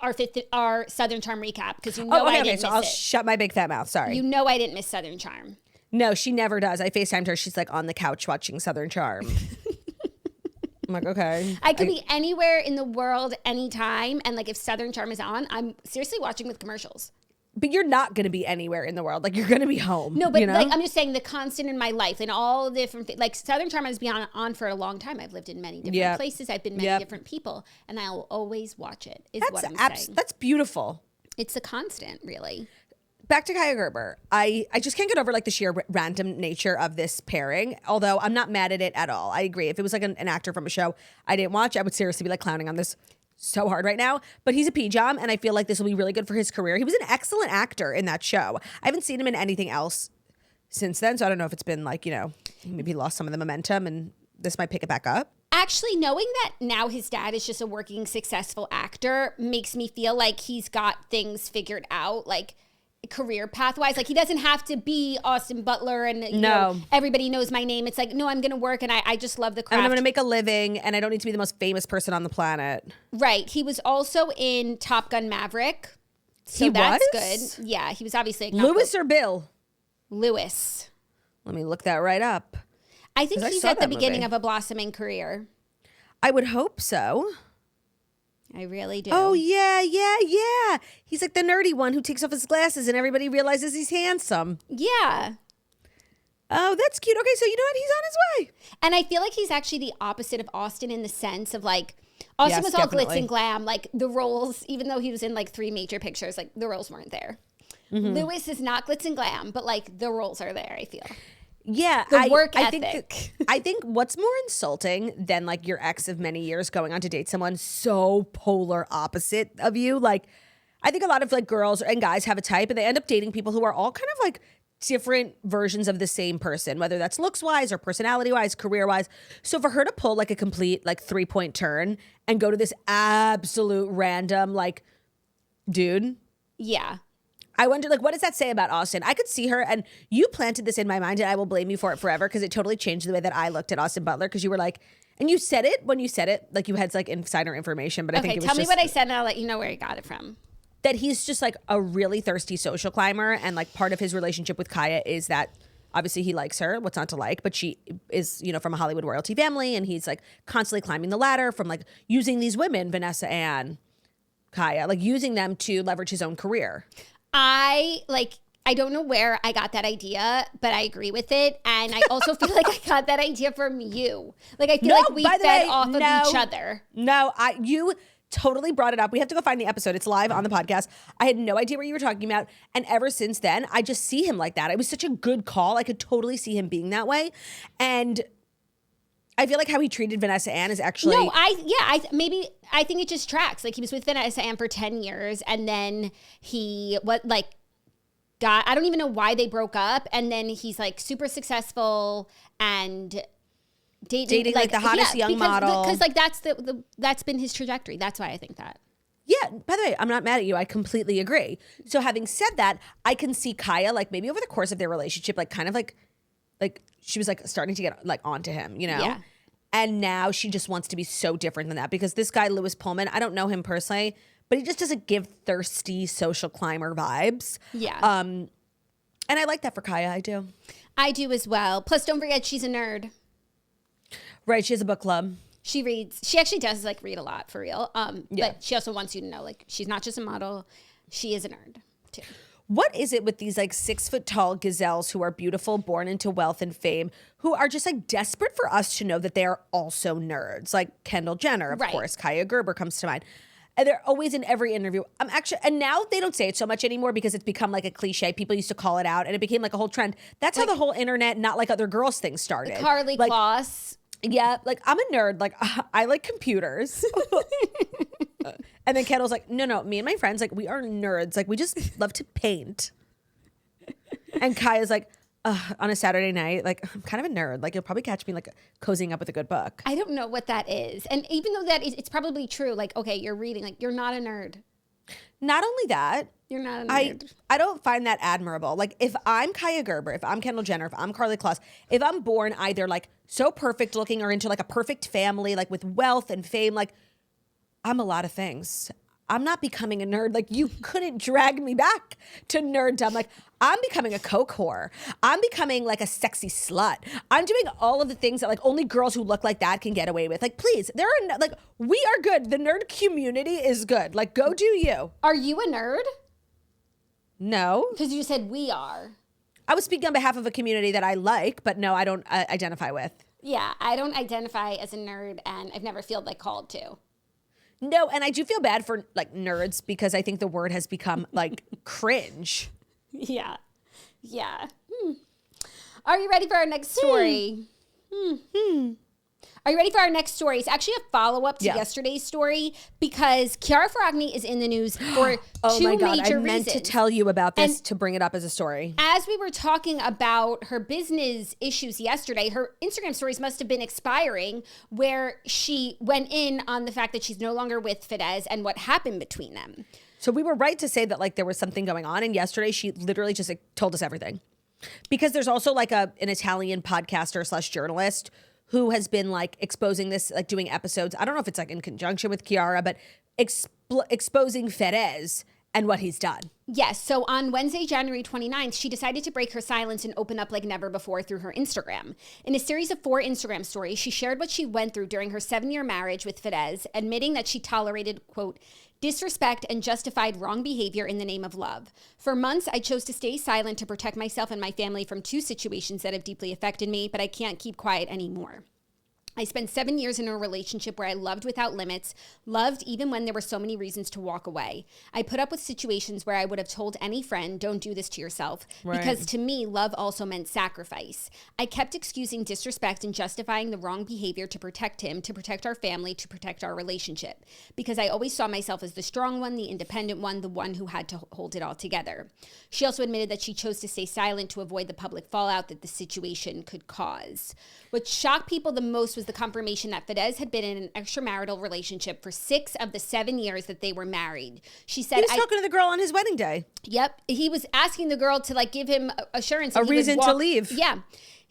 our Southern Charm recap, because you know I didn't miss I'll it. shut my big fat mouth. Sorry. You know I didn't miss Southern Charm. No, she never does. I FaceTimed her. She's like on the couch watching Southern Charm. I'm like, okay. I could be anywhere in the world anytime, and like if Southern Charm is on, I'm seriously watching with commercials. But you're not going to be anywhere in the world. Like, you're going to be home. No, but like, I'm just saying the constant in my life and all the different things. Like, Southern Charm has been on for a long time. I've lived in many different places. I've been many different people. And I'll always watch it, is what I'm saying. That's beautiful. It's a constant, really. Back to Kaia Gerber. I just can't get over, like, the sheer random nature of this pairing. Although I'm not mad at it at all. I agree. If it was, like, an actor from a show I didn't watch, I would seriously be, like, clowning on this so hard right now, but he's a P-Jam, and I feel like this will be really good for his career. He was an excellent actor in that show. I haven't seen him in anything else since then, so I don't know if it's been like, you know, maybe he lost some of the momentum and this might pick it back up. Actually, knowing that now his dad is just a working, successful actor makes me feel like he's got things figured out, like career path-wise. Like, he doesn't have to be Austin Butler and you know, everybody knows my name. It's like, no, I'm going to work, and I just love the craft. And I'm going to make a living, and I don't need to be the most famous person on the planet. Right. He was also in Top Gun Maverick. So that's good. Yeah, he was obviously... Lewis or Bill? Lewis. Let me look that right up. I think he's at the beginning of a blossoming career. I would hope so. I really do. Oh, yeah. He's like the nerdy one who takes off his glasses and everybody realizes he's handsome. Yeah. Oh, that's cute. Okay, so you know what? He's on his way. And I feel like he's actually the opposite of Austen in the sense of like, Austen was all glitz and glam. Like the roles, even though he was in like 3 major pictures, like the roles weren't there. Mm-hmm. Lewis is not glitz and glam, but like the roles are there, I feel. Yeah, the work ethic. I think what's more insulting than like your ex of many years going on to date someone so polar opposite of you. Like, I think a lot of like girls and guys have a type, and they end up dating people who are all kind of like different versions of the same person, whether that's looks wise or personality wise, career wise. So for her to pull like a complete like 3-point turn and go to this absolute random like dude, yeah. I wonder, like, what does that say about Austen? I could see her, and you planted this in my mind, and I will blame you for it forever, because it totally changed the way that I looked at Austin Butler, because you were like, and you said it when you said it, like you had like insider information, but I think it was tell me what I said, and I'll let you know where I got it from. That he's just like a really thirsty social climber, and like part of his relationship with Kaia is that obviously he likes her, what's not to like, but she is, you know, from a Hollywood royalty family, and he's like constantly climbing the ladder from like using these women, Vanessa and Kaia, like using them to leverage his own career. I don't know where I got that idea, but I agree with it. And I also feel like I got that idea from you. Like, I feel like we fed off of each other. No, you totally brought it up. We have to go find the episode. It's live on the podcast. I had no idea what you were talking about. And ever since then, I just see him like that. It was such a good call. I could totally see him being that way. And I feel like how he treated Vanessa Ann is actually... No, I think it just tracks. Like, he was with Vanessa Ann for 10 years, and then I don't even know why they broke up, and then he's, like, super successful and dating like the hottest young model. Because, like, that's been his trajectory. That's why I think that. Yeah, by the way, I'm not mad at you. I completely agree. So having said that, I can see Kaia, like, maybe over the course of their relationship, like, kind of like she was like starting to get like onto him, you know? Yeah. And now she just wants to be so different than that because this guy, Lewis Pullman, I don't know him personally, but he just doesn't give thirsty social climber vibes. Yeah. And I like that for Kaia. I do. I do as well. Plus, don't forget, she's a nerd. Right. She has a book club. She reads. She actually does like read a lot for real. But she also wants you to know, like, she's not just a model. She is a nerd too. What is it with these like 6 foot tall gazelles who are beautiful, born into wealth and fame, who are just like desperate for us to know that they are also nerds? Like Kendall Jenner, of course. Kaia Gerber comes to mind. And they're always in every interview. And now they don't say it so much anymore because it's become like a cliche. People used to call it out and it became like a whole trend. That's like, how the whole internet, not like other girls thing started. Carly Kloss. Yeah, like I'm a nerd. Like I like computers. And then Kendall's like, no, me and my friends, like we are nerds. Like we just love to paint. And Kaia's like, on a Saturday night, like I'm kind of a nerd. Like you'll probably catch me like cozying up with a good book. I don't know what that is. And even though it's probably true. Like, okay, you're reading, like you're not a nerd. Not only that. You're not a nerd. I don't find that admirable. Like if I'm Kaia Gerber, if I'm Kendall Jenner, if I'm Carly Kloss, if I'm born either like so perfect looking or into like a perfect family, like with wealth and fame, like I'm a lot of things. I'm not becoming a nerd. Like you couldn't drag me back to nerddom. Like I'm becoming a coke whore. I'm becoming like a sexy slut. I'm doing all of the things that like only girls who look like that can get away with. Like please, there are like we are good. The nerd community is good. Like go do you. Are you a nerd? No. Because you said we are. I was speaking on behalf of a community that I like, but no, I don't identify with. Yeah, I don't identify as a nerd, and I've never felt like called to. No, and I do feel bad for like nerds because I think the word has become like cringe. Yeah. Are you ready for our next story? Are you ready for our next story? It's actually a follow-up to yesterday's story because Chiara Ferragni is in the news for two major reasons. I meant to tell you about this to bring it up as a story. As we were talking about her business issues yesterday, her Instagram stories must have been expiring where she went in on the fact that she's no longer with Fedez and what happened between them. So we were right to say that like there was something going on. And yesterday she literally just like, told us everything. Because there's also like an Italian podcaster / journalist who has been like exposing this, like doing episodes. I don't know if it's like in conjunction with Chiara, but exposing Fedez and what he's done. Yes. So on Wednesday, January 29th, she decided to break her silence and open up like never before through her Instagram. In a series of 4 Instagram stories, she shared what she went through during her 7-year marriage with Fedez, admitting that she tolerated, quote, disrespect and justified wrong behavior in the name of love. For months, I chose to stay silent to protect myself and my family from 2 situations that have deeply affected me, but I can't keep quiet anymore. I spent 7 years in a relationship where I loved without limits, loved even when there were so many reasons to walk away. I put up with situations where I would have told any friend, don't do this to yourself, because to me, love also meant sacrifice. I kept excusing disrespect and justifying the wrong behavior to protect him, to protect our family, to protect our relationship, because I always saw myself as the strong one, the independent one, the one who had to hold it all together. She also admitted that she chose to stay silent to avoid the public fallout that the situation could cause. What shocked people the most was the confirmation that Fedez had been in an extramarital relationship for 6 of the 7 years that they were married. She said, he was talking to the girl on his wedding day. Yep. He was asking the girl to like give him assurance. A reason to leave. Yeah.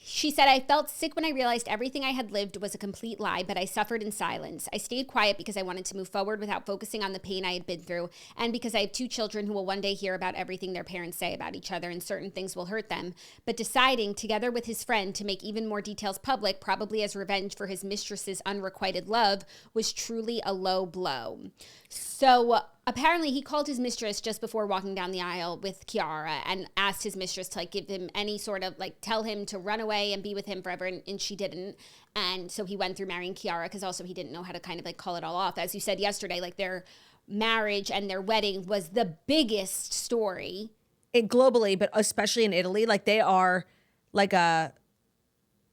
She said, I felt sick when I realized everything I had lived was a complete lie, but I suffered in silence. I stayed quiet because I wanted to move forward without focusing on the pain I had been through, and because I have 2 children who will one day hear about everything their parents say about each other, and certain things will hurt them. But deciding, together with his friend, to make even more details public, probably as revenge for his mistress's unrequited love, was truly a low blow. So apparently he called his mistress just before walking down the aisle with Chiara and asked his mistress to like give him any sort of like tell him to run away and be with him forever, and she didn't. And so he went through marrying Chiara because also he didn't know how to kind of like call it all off. As you said yesterday, like their marriage and their wedding was the biggest story. Globally, but especially in Italy, like they are like a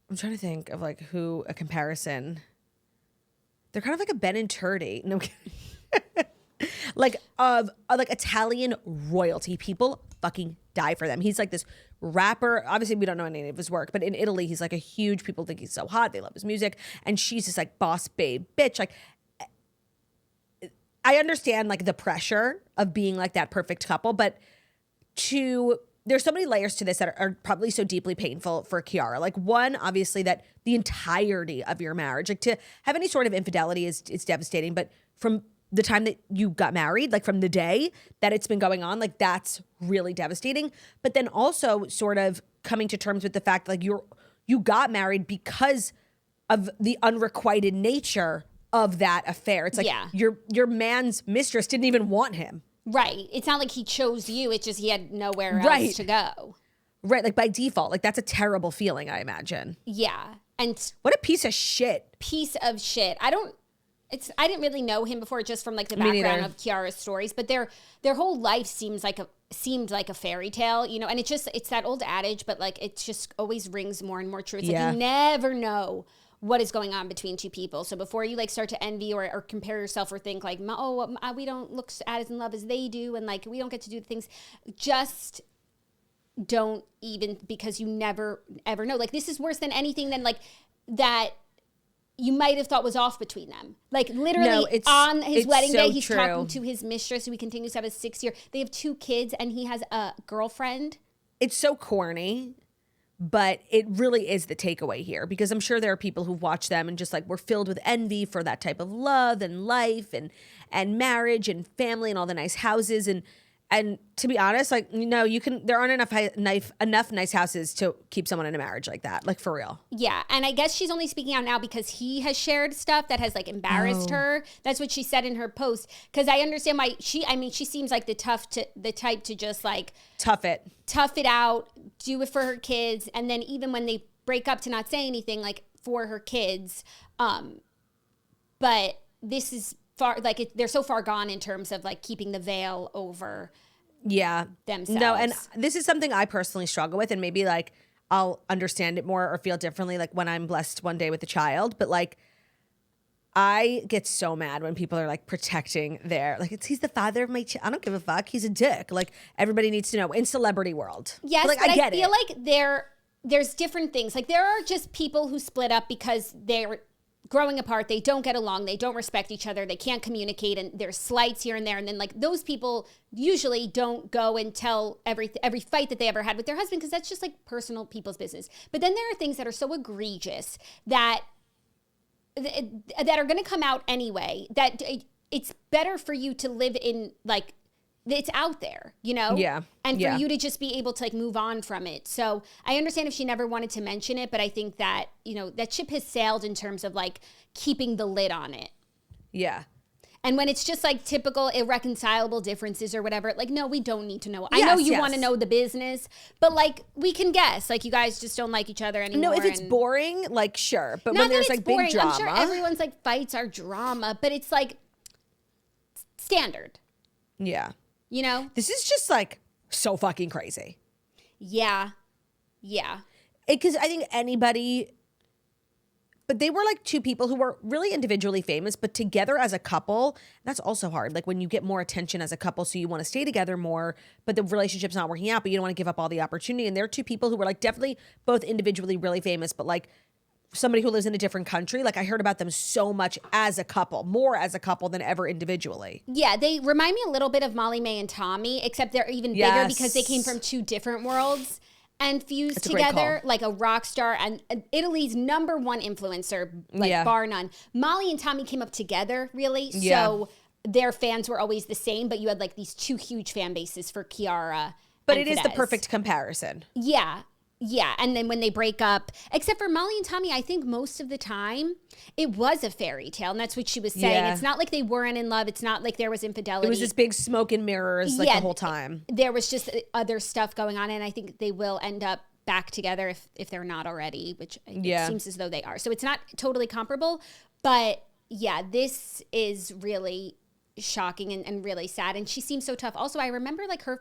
I'm trying to think of like who a comparison. They're kind of like a Ben and Turdy. No, like Italian royalty. People fucking die for them. He's like this rapper. Obviously, we don't know any of his work, but in Italy, he's like a huge. People think he's so hot. They love his music, and she's this like boss babe bitch. Like, I understand like the pressure of being like that perfect couple, but there's so many layers to this that are probably so deeply painful for Chiara. Like, one, obviously, that the entirety of your marriage, like to have any sort of infidelity is devastating, but from the time that you got married, like from the day that it's been going on, like that's really devastating. But then also sort of coming to terms with the fact like you got married because of the unrequited nature of that affair. It's like your man's mistress didn't even want him. Right. It's not like he chose you. It's just he had nowhere else to go. Right. Like by default. Like that's a terrible feeling, I imagine. Yeah. And what a piece of shit. Piece of shit. I didn't really know him before just from like the background of Chiara's stories, but their whole life seemed like a fairy tale, you know, and it's that old adage, but like it just always rings more and more true. It's like you never know what is going on between two people. So before you like start to envy or compare yourself or think like, oh, we don't look as in love as they do, and like we don't get to do things, just don't even, because you never ever know. Like this is worse than anything than like that you might have thought was off between them. Like literally on his wedding day, he's talking to his mistress who he continues to have a 6-year. They have 2 kids and he has a girlfriend. It's so corny. But it really is the takeaway here, because I'm sure there are people who've watched them and just like were filled with envy for that type of love and life and marriage and family and all the nice houses. And to be honest, like, you know, there aren't enough nice houses to keep someone in a marriage like that, like for real. Yeah. And I guess she's only speaking out now because he has shared stuff that has like embarrassed her. That's what she said in her post. Because I understand why she seems like the type to just like tough it out, do it for her kids. And then even when they break up, to not say anything like for her kids. But this is far, like they're so far gone in terms of like keeping the veil over themselves. No, and this is something I personally struggle with, and maybe like I'll understand it more or feel differently like when I'm blessed one day with a child. But like I get so mad when people are like protecting he's the father of my child. I don't give a fuck. He's a dick. Like everybody needs to know in celebrity world. Yes, but, like, but I feel like there's different things. Like there are just people who split up because they're growing apart, they don't get along, they don't respect each other, they can't communicate, and there's slights here and there. And then like those people usually don't go and tell every fight that they ever had with their husband, because that's just like personal people's business. But then there are things that are so egregious that are going to come out anyway, that it's better for you to live in like, it's out there, you know? Yeah. And for you to just be able to like move on from it. So I understand if she never wanted to mention it, but I think that, you know, that ship has sailed in terms of like keeping the lid on it. Yeah. And when it's just like typical irreconcilable differences or whatever, like, no, we don't need to know. I know you want to know the business, but like we can guess, like you guys just don't like each other anymore. No, if it's boring, like sure. But when there's like boring, big drama. I'm sure everyone's like fights are drama, but it's like standard. Yeah. You know? This is just like so fucking crazy. Yeah. Yeah. Because I think anybody, but they were like 2 people who were really individually famous, but together as a couple, that's also hard. Like when you get more attention as a couple, so you want to stay together more, but the relationship's not working out, but you don't want to give up all the opportunity. And there are 2 people who were like definitely both individually really famous, but like somebody who lives in a different country, like I heard about them so much as a couple, more as a couple than ever individually. Yeah, they remind me a little bit of Molly Mae and Tommy, except they're even bigger because they came from 2 different worlds and fused together like a rock star and Italy's #1 influencer, like bar none. Molly and Tommy came up together, really. Yeah. So their fans were always the same, but you had like these 2 huge fan bases for Chiara. But it is the perfect comparison. Yeah. Yeah, and then when they break up, except for Molly and Tommy, I think most of the time it was a fairy tale, and that's what she was saying. Yeah. It's not like they weren't in love. It's not like there was infidelity. It was this big smoke and mirrors like the whole time. There was just other stuff going on, and I think they will end up back together if they're not already, which it seems as though they are. So it's not totally comparable, but yeah, this is really shocking and really sad, and she seems so tough. Also, I remember like her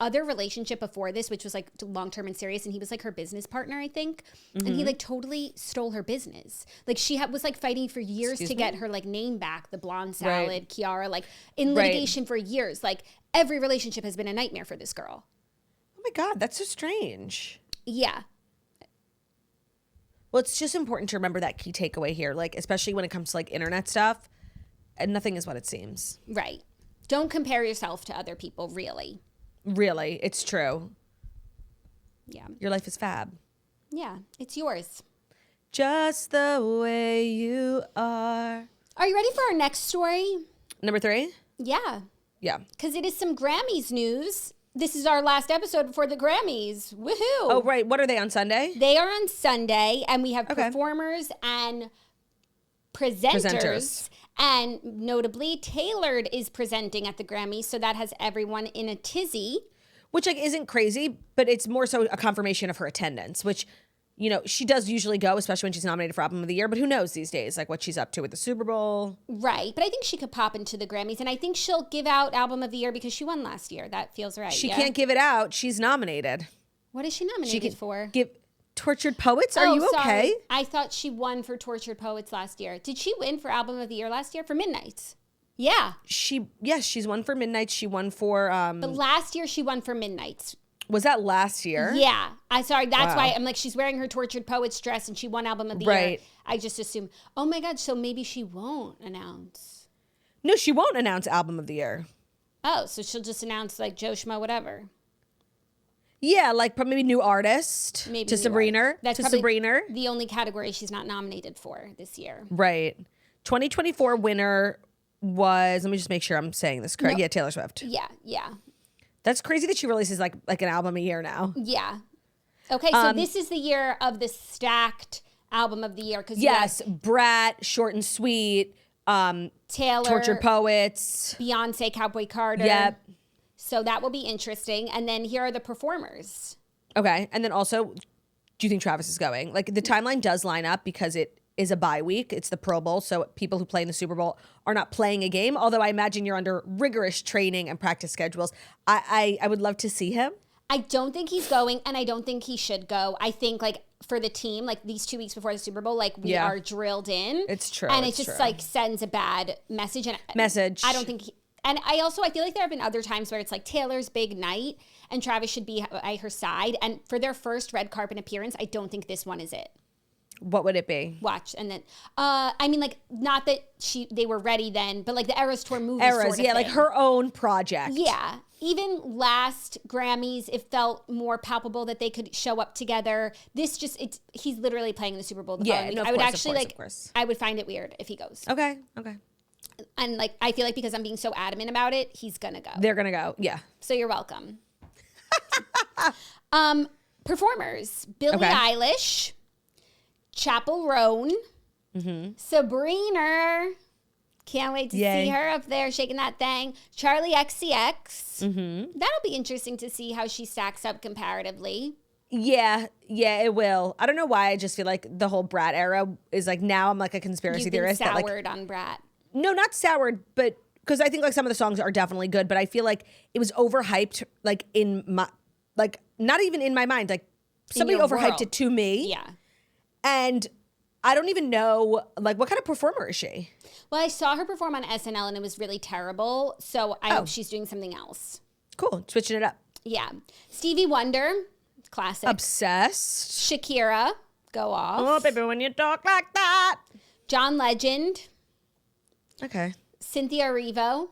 other relationship before this, which was like long-term and serious, and he was like her business partner, I think. And he like totally stole her business. Like she was like fighting for years to get her like name back, the blonde salad, Chiara, like in litigation for years. Like every relationship has been a nightmare for this girl. Oh my God, that's so strange. Yeah. Well, it's just important to remember that key takeaway here, like especially when it comes to like internet stuff, and nothing is what it seems. Right. Don't compare yourself to other people, really. Really, it's true. Yeah. Your life is fab. Yeah, it's yours. Just the way you are. Are you ready for our next story? Number 3? Yeah. Yeah. Because it is some Grammys news. This is our last episode before the Grammys. Woohoo! Oh, right. What are they on Sunday? They are on Sunday, and we have performers and presenters. And notably, Tailored is presenting at the Grammys, so that has everyone in a tizzy. Which like isn't crazy, but it's more so a confirmation of her attendance, which, you know, she does usually go, especially when she's nominated for Album of the Year, but who knows these days, like what she's up to with the Super Bowl. Right, but I think she could pop into the Grammys, and I think she'll give out Album of the Year because she won last year. That feels right. She can't give it out. She's nominated. What is she nominated for? Give Tortured Poets? Are you okay? Sorry. I thought she won for Tortured Poets last year. Did she win for Album of the Year last year? For Midnights? Yeah. She's won for Midnights. She won for But last year she won for Midnights. Was that last year? Yeah. That's why I'm like, she's wearing her Tortured Poets dress and she won Album of the Year. I just assume, oh my God, so maybe she won't announce. No, she won't announce Album of the Year. Oh, so she'll just announce like Joe Schmo, whatever. Yeah, like maybe new artist Maybe to Sabrina. That's to probably Sabrina. The only category she's not nominated for this year. Right. 2024 winner was, let me just make sure I'm saying this correct. Yeah, Taylor Swift. Yeah. That's crazy that she releases like an album a year now. Yeah. Okay, so this is the year of the stacked Album of the Year. Yes, Brat, Short and Sweet, Taylor, Tortured Poets, Beyonce, Cowboy Carter. Yep. So that will be interesting. And then here are the performers. Okay, and then also, do you think Travis is going? Like the timeline does line up because it is a bye week. It's the Pro Bowl, so people who play in the Super Bowl are not playing a game, although I imagine you're under rigorous training and practice schedules. I would love to see him. I don't think he's going, and I don't think he should go. I think, like, for the team, like, these 2 weeks before the Super Bowl, like, we are drilled in. It's true. And it just, like, sends a bad message. And I don't think and I feel like there have been other times where it's, like, Taylor's big night, and Travis should be by her side. And for their first red carpet appearance, I don't think this one is it. What would it be? Watch. And then, I mean, like, not that they were ready then, but like the Eras Tour movie sort of thing. Like her own project. Yeah. Even last Grammys, it felt more palpable that they could show up together. This just, he's literally playing the Super Bowl the following week. No, I would I would find it weird if he goes. Okay. And like, I feel like because I'm being so adamant about it, he's gonna go. They're gonna go, yeah. So you're welcome. Performers, Billie Eilish, Chappell Roan, Sabrina, can't wait to see her up there shaking that thing. Charlie XCX, that'll be interesting to see how she stacks up comparatively. Yeah, it will. I don't know why. I just feel like the whole Brat era is like, now I'm like a conspiracy theorist. You've been soured on Brat. No, not soured, but because I think like some of the songs are definitely good, but I feel like it was overhyped, like in my, like not even in my mind, like somebody overhyped it to me. Yeah. And I don't even know, like, what kind of performer is she? Well, I saw her perform on SNL and it was really terrible. So I hope she's doing something else. Cool. Switching it up. Yeah. Stevie Wonder, classic. Obsessed. Shakira, go off. Oh, baby, when you talk like that. John Legend. Okay. Cynthia Erivo.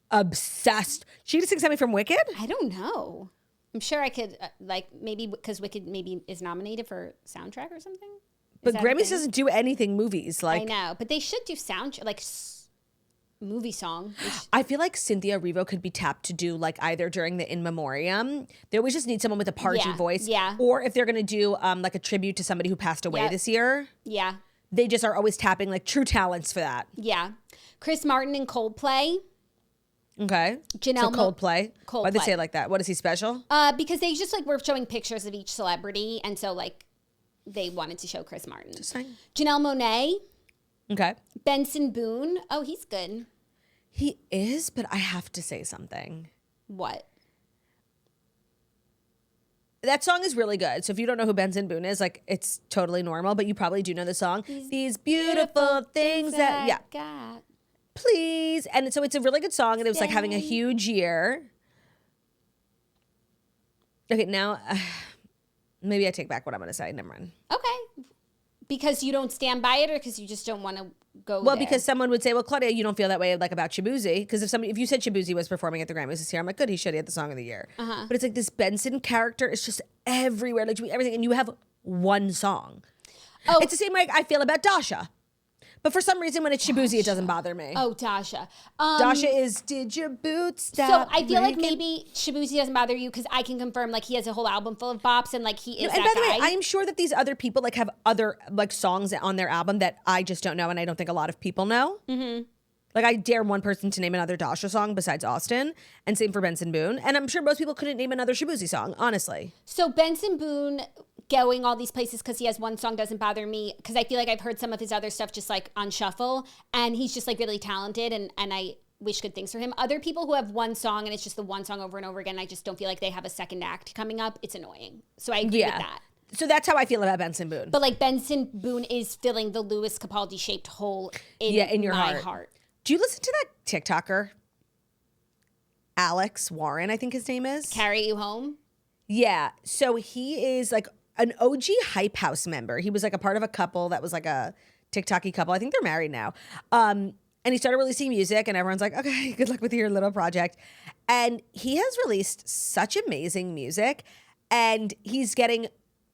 Obsessed. She gonna sing something from Wicked? I don't know. I'm sure I could, like, maybe because Wicked maybe is nominated for soundtrack or something. But Grammys doesn't do anything movies. Like, I know, but they should do soundtrack, like movie song. I feel like Cynthia Erivo could be tapped to do like either during the In Memoriam. They always just need someone with a party voice. Yeah. Or if they're gonna do like a tribute to somebody who passed away this year. Yeah. They just are always tapping like true talents for that. Yeah. Chris Martin and Coldplay. Okay. Janelle Coldplay. Why'd they say it like that? What is he special? Because they just like were showing pictures of each celebrity, and so like they wanted to show Chris Martin. Just saying. Janelle Monáe. Okay. Benson Boone. Oh, he's good. He is, but I have to say something. What? that song is really good. So if you don't know who Benson Boone is, like, it's totally normal, but you probably do know the song. These beautiful things that yeah. Got. Please. And so it's a really good song, and it was like having a huge year. Okay, now maybe I take back what I'm going to say. Never mind. Okay. Because you don't stand by it, or because you just don't want to go Well, there? because someone would say, well, Claudia, you don't feel that way like about Shabuzi. Because if you said Shabuzi was performing at the Grammys this year, I'm like, good, he should. He had the song of the year. But it's like this Benson character is just everywhere, like doing everything. And you have one song. Oh. It's the same way I feel about Dasha. But for some reason, when it's Shabuzi, it doesn't bother me. Oh, Dasha. Dasha is, did your boots stop? So I feel like maybe Shabuzi doesn't bother you because I can confirm like he has a whole album full of bops and like he is that guy. And by the way, I'm sure that these other people like have other like songs on their album that I just don't know, and I don't think a lot of people know. Mm-hmm. Like I dare one person to name another Dasha song besides Austen, and same for Benson Boone. And I'm sure most people couldn't name another Shabuzi song, honestly. So Benson Boone going all these places because he has one song doesn't bother me, because I feel like I've heard some of his other stuff just like on shuffle, and he's just like really talented, and I wish good things for him. Other people who have one song and it's just the one song over and over again, I just don't feel like they have a second act coming up. It's annoying. So I agree with that. So that's how I feel about Benson Boone. But like Benson Boone is filling the Louis Capaldi shaped hole in your heart. Do you listen to that TikToker? Alex Warren, I think his name is. Carry You Home? Yeah. So he is like an OG Hype House member. He was like a part of a couple that was like a TikTok-y couple. I think they're married now. And he started releasing music, and everyone's like, okay, good luck with your little project. And he has released such amazing music, and he's getting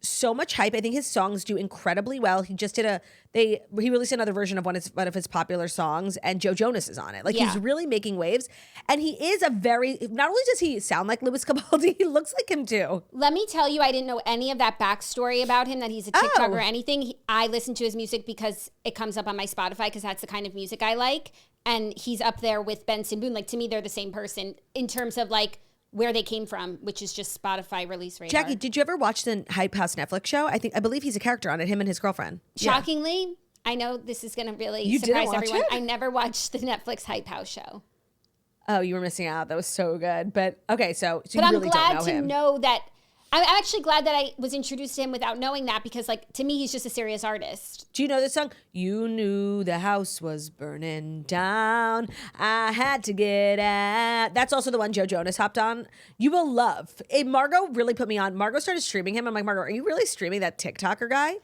so much hype. I think his songs do incredibly well. He just did he released another version of one of his popular songs, and Joe Jonas is on it. Like he's really making waves, and he is not only does he sound like Louis Capaldi, he looks like him too. Let me tell you, I didn't know any of that backstory about him, that he's a TikToker or anything. I listen to his music because it comes up on my Spotify because that's the kind of music I like. And he's up there with Benson Boone. Like to me, they're the same person in terms of like where they came from, which is just Spotify release radar. Jackie, did you ever watch the Hype House Netflix show? I believe he's a character on it, him and his girlfriend. Shockingly, I know this is going to really surprise everyone. I never watched the Netflix Hype House show. Oh, you were missing out. That was so good. But okay, so but you I'm really glad don't know him. to know that. I'm actually glad that I was introduced to him without knowing that, because like to me, he's just a serious artist. Do you know this song? You knew the house was burning down. I had to get out. That's also the one Joe Jonas hopped on. You will love. Margot really put me on. Margot started streaming him. I'm like, Margot, are you really streaming that TikToker guy?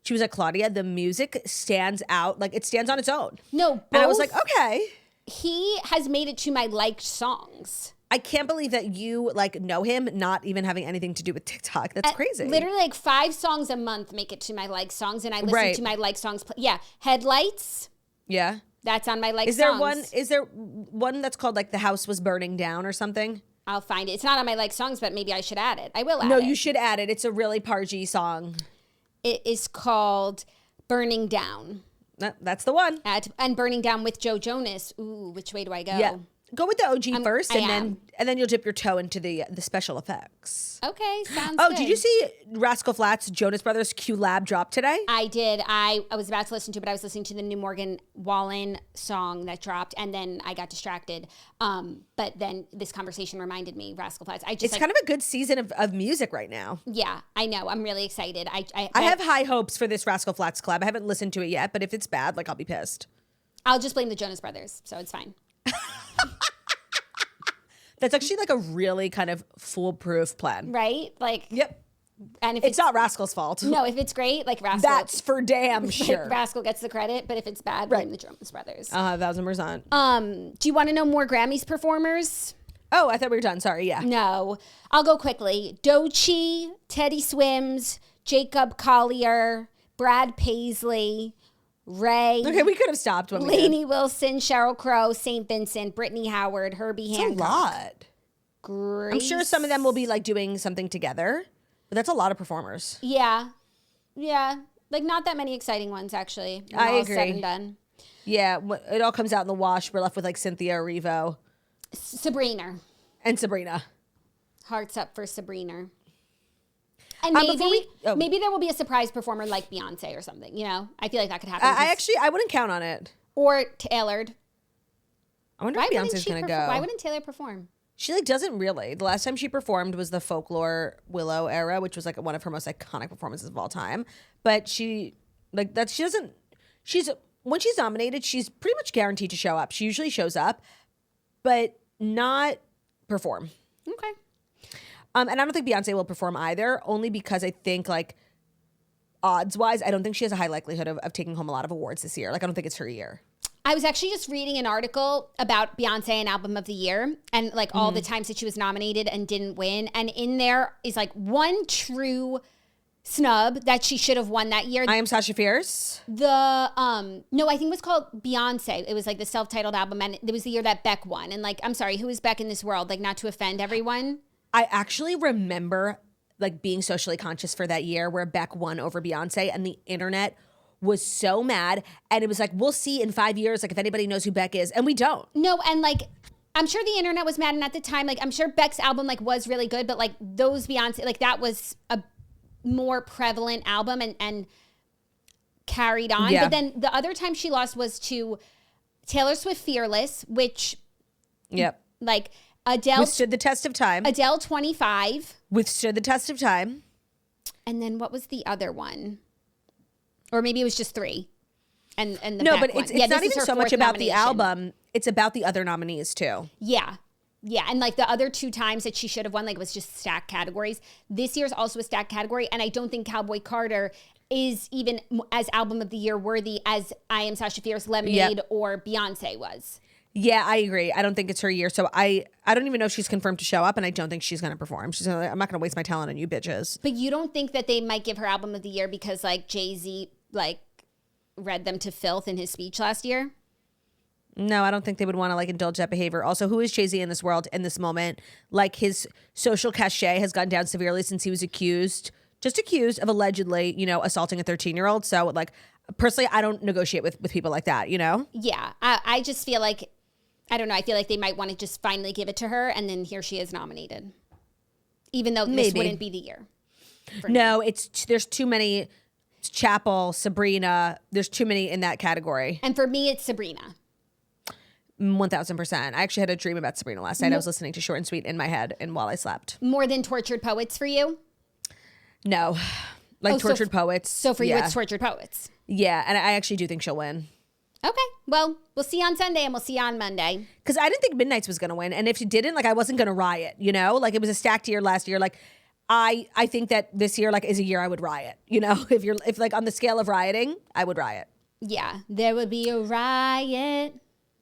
She was like, Claudia, the music stands out. Like it stands on its own. No, both, and I was like, okay. He has made it to my liked songs. I can't believe that you like know him, not even having anything to do with TikTok. That's crazy. Literally like 5 songs a month make it to my like songs, and I listen to my like songs. Headlights. Yeah. That's on my like songs. Is there one that's called like The House Was Burning Down or something? I'll find it. It's not on my like songs, but maybe I should add it. I will add it. No, you should add it. It's a really Pargy song. It is called Burning Down. That's the one. And Burning Down with Joe Jonas. Ooh, which way do I go? Yeah. Go with the OG first, and then you'll dip your toe into the special effects. Okay, sounds good. Oh, did you see Rascal Flatts Jonas Brothers Q Lab drop today? I did. I was about to listen to it, but I was listening to the new Morgan Wallen song that dropped, and then I got distracted. But then this conversation reminded me, Rascal Flatts. It's kind of a good season of music right now. Yeah, I know. I'm really excited. I have high hopes for this Rascal Flatts collab. I haven't listened to it yet, but if it's bad, like I'll be pissed. I'll just blame the Jonas Brothers, so it's fine. That's actually like a really kind of foolproof plan. Right? Like, yep. And if it's not Rascal's fault. No, if it's great, like Rascal. That's for damn sure. Like Rascal gets the credit, but if it's bad, blame the Jonas Brothers. 1,000%. Do you want to know more Grammys performers? Oh, I thought we were done. Sorry, yeah. No. I'll go quickly. Doechii, Teddy Swims, Jacob Collier, Brad Paisley, Ray. Okay, we could have stopped when Lainey Wilson, Sheryl Crow, St. Vincent, Brittany Howard, Herbie Hancock. That's a lot. Grace. I'm sure some of them will be like doing something together, but that's a lot of performers. Yeah. Yeah. Like not that many exciting ones, actually. I agree. Said and done. Yeah, it all comes out in the wash. We're left with like Cynthia Erivo. Sabrina. And Sabrina. Hearts up for Sabrina. And maybe there will be a surprise performer like Beyonce or something, you know? I feel like that could happen. I wouldn't count on it. Or tailored. I wonder if Beyonce's going to go. Why wouldn't Taylor perform? She like doesn't really. The last time she performed was the Folklore Willow era, which was like one of her most iconic performances of all time. But she like that she doesn't. She's when she's nominated, she's pretty much guaranteed to show up. She usually shows up, but not perform. Okay. And I don't think Beyonce will perform either, only because I think like odds-wise, I don't think she has a high likelihood of taking home a lot of awards this year. Like I don't think it's her year. I was actually just reading an article about Beyonce and Album of the Year and like all the times that she was nominated and didn't win. And in there is like one true snub that she should have won that year. I Am Sasha Fierce. No, I think it was called Beyonce. It was like the self-titled album, and it was the year that Beck won. And like, I'm sorry, who is Beck in this world? Like, not to offend everyone. I actually remember like being socially conscious for that year where Beck won over Beyonce, and the internet was so mad, and it was like, we'll see in 5 years, like if anybody knows who Beck is, and we don't. No, and like, I'm sure the internet was mad, and at the time, like, I'm sure Beck's album like was really good, but like those Beyonce, like that was a more prevalent album and carried on. Yeah. But then the other time she lost was to Taylor Swift Fearless, which, like Adele withstood the test of time. Adele 25 withstood the test of time. And then what was the other one? Or maybe it was just 3. And the no, Beck but one. it's Yeah, not this is even her so much fourth about the nomination. album. It's about the other nominees too. Yeah. Yeah. And like the other 2 times that she should have won, like it was just stacked categories. This year's also a stacked category. And I don't think Cowboy Carter is even as Album of the Year worthy as I Am Sasha Fierce, Lemonade, or Beyonce was. Yeah, I agree. I don't think it's her year. So I don't even know if she's confirmed to show up, and I don't think she's going to perform. I'm not going to waste my talent on you bitches. But you don't think that they might give her Album of the Year because like Jay-Z like read them to filth in his speech last year? No, I don't think they would want to like indulge that behavior. Also, who is Jay-Z in this world in this moment? Like his social cachet has gone down severely since he was accused of allegedly, assaulting a 13-year-old. So like personally, I don't negotiate with people like that, Yeah. I just feel like, I don't know. I feel like they might want to just finally give it to her, and then here she is nominated, even though this wouldn't be the year. No, there's too many. Chapel, Sabrina. There's too many in that category. And for me, it's Sabrina. 1000%. I actually had a dream about Sabrina last night. I was listening to Short and Sweet in my head, and while I slept. More than Tortured Poets for you? No, like Tortured Poets. So for you, it's Tortured Poets. Yeah, and I actually do think she'll win. Okay, well, we'll see you on Sunday and we'll see you on Monday. Because I didn't think Midnight's was going to win. And if she didn't, like I wasn't going to riot, Like it was a stacked year last year. Like I think that this year like is a year I would riot, If like on the scale of rioting, I would riot. Yeah, there would be a riot.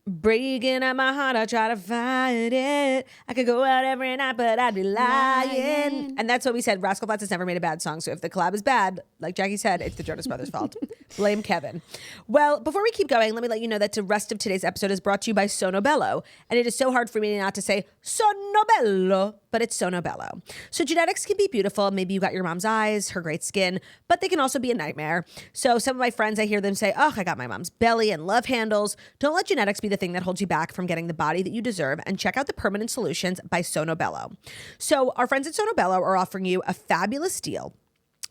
Breaking up my heart, I try to fight it. I could go out every night, but I'd be lying. And that's what we said. Rascal Flatts has never made a bad song. So if the collab is bad, like Jackie said, it's the Jonas Brothers' fault. Blame Kevin. Well, before we keep going, let me let you know that the rest of today's episode is brought to you by Sono Bello. And it is so hard for me not to say Sono Bello, but it's Sono Bello. So genetics can be beautiful. Maybe you got your mom's eyes, her great skin, but they can also be a nightmare. So some of my friends, I hear them say, oh, I got my mom's belly and love handles. Don't let genetics be the thing that holds you back from getting the body that you deserve, and check out the permanent solutions by Sono Bello. So our friends at Sono Bello are offering you a fabulous deal.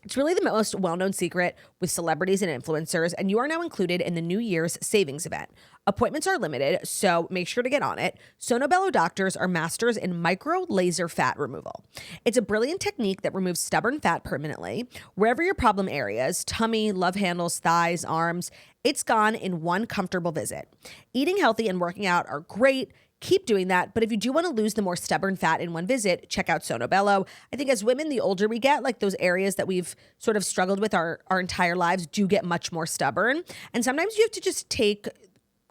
It's really the most well-known secret with celebrities and influencers, and you are now included in the New Year's savings event. Appointments are limited, so make sure to get on it. Sono Bello doctors are masters in micro laser fat removal. It's a brilliant technique that removes stubborn fat permanently. Wherever your problem areas, tummy, love handles, thighs, arms, it's gone in one comfortable visit. Eating healthy and working out are great. Keep doing that. But if you do want to lose the more stubborn fat in one visit, check out Sono Bello. I think as women, the older we get, like those areas that we've sort of struggled with our entire lives do get much more stubborn. And sometimes you have to just take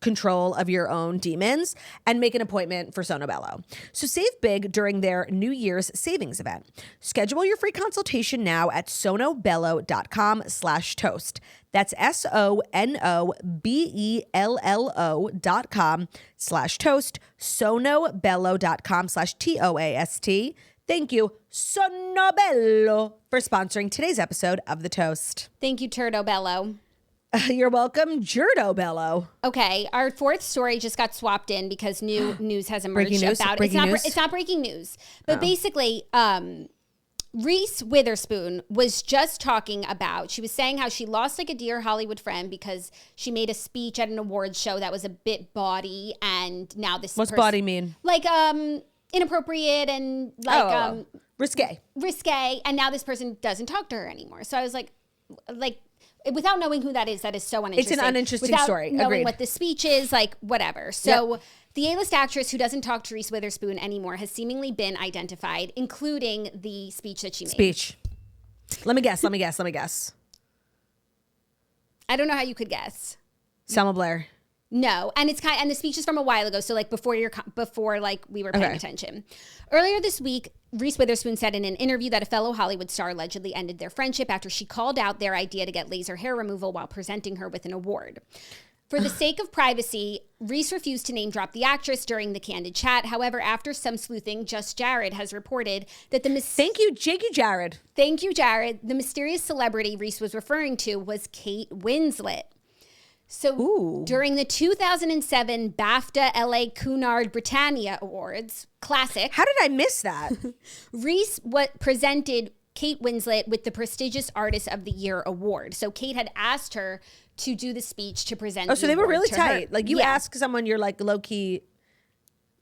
control of your own demons and make an appointment for Sono Bello. So save big during their New Year's savings event. Schedule your free consultation now at sonobello.com/toast. That's sonobello.com/toast, sonobello.com/TOAST. Thank you, Sono Bello, for sponsoring today's episode of The Toast. Thank you, Turdo Bello. You're welcome, Gerdo Bello. Okay, our fourth story just got swapped in because new news has emerged about it. It's not breaking news, but basically, Reese Witherspoon was just talking about, she was saying how she lost like a dear Hollywood friend because she made a speech at an awards show that was a bit baudy, and now this What's baudy mean? Like inappropriate and like risque. And now this person doesn't talk to her anymore. So I was like without knowing who that is so uninteresting. It's an uninteresting without story. Knowing Agreed. what the speech is, like whatever. So the A-list actress who doesn't talk to Reese Witherspoon anymore has seemingly been identified, including the speech that she made. Let me guess. I don't know how you could guess. Selma Blair. No, and and the speech is from a while ago, so like before like we were paying attention. Earlier this week, Reese Witherspoon said in an interview that a fellow Hollywood star allegedly ended their friendship after she called out their idea to get laser hair removal while presenting her with an award. For the sake of privacy, Reese refused to name drop the actress during the candid chat. However, after some sleuthing, Just Jared has reported that Thank you, Jared. Thank you, Jared. The mysterious celebrity Reese was referring to was Kate Winslet. So during the 2007 BAFTA LA Cunard Britannia Awards, classic. How did I miss that? Reese presented Kate Winslet with the prestigious Artist of the Year award. So Kate had asked her to do the speech to present. Oh, so they were really tight. Her. Like you ask someone you're like low key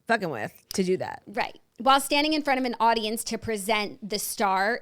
fucking with to do that. Right. While standing in front of an audience to present the star,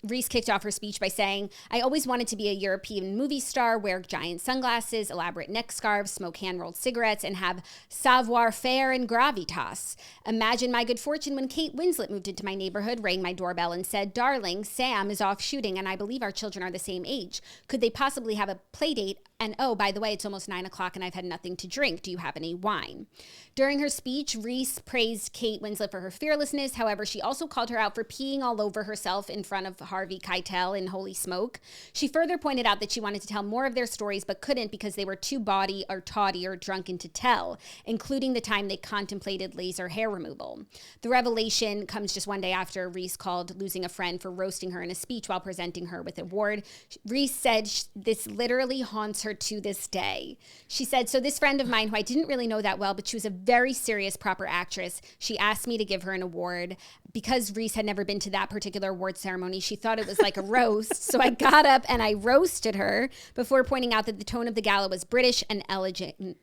Reese kicked off her speech by saying, "I always wanted to be a European movie star, wear giant sunglasses, elaborate neck scarves, smoke hand-rolled cigarettes, and have savoir-faire and gravitas. Imagine my good fortune when Kate Winslet moved into my neighborhood, rang my doorbell, and said, 'Darling, Sam is off shooting, and I believe our children are the same age. Could they possibly have a play date? And oh, by the way, it's almost 9 o'clock and I've had nothing to drink. Do you have any wine?'" During her speech, Reese praised Kate Winslet for her fearlessness. However, she also called her out for peeing all over herself in front of Harvey Keitel in Holy Smoke. She further pointed out that she wanted to tell more of their stories but couldn't because they were too bawdy or tawdy or drunken to tell, including the time they contemplated laser hair removal. The revelation comes just one day after Reese called losing a friend for roasting her in a speech while presenting her with an award. Reese said this literally haunts her to this day. She said, "So this friend of mine who I didn't really know that well, but she was a very serious, proper actress. She asked me to give her an award. Because Reese had never been to that particular award ceremony, she thought it was like a roast. So I got up and I roasted her before pointing out that the tone of the gala was British and elegant and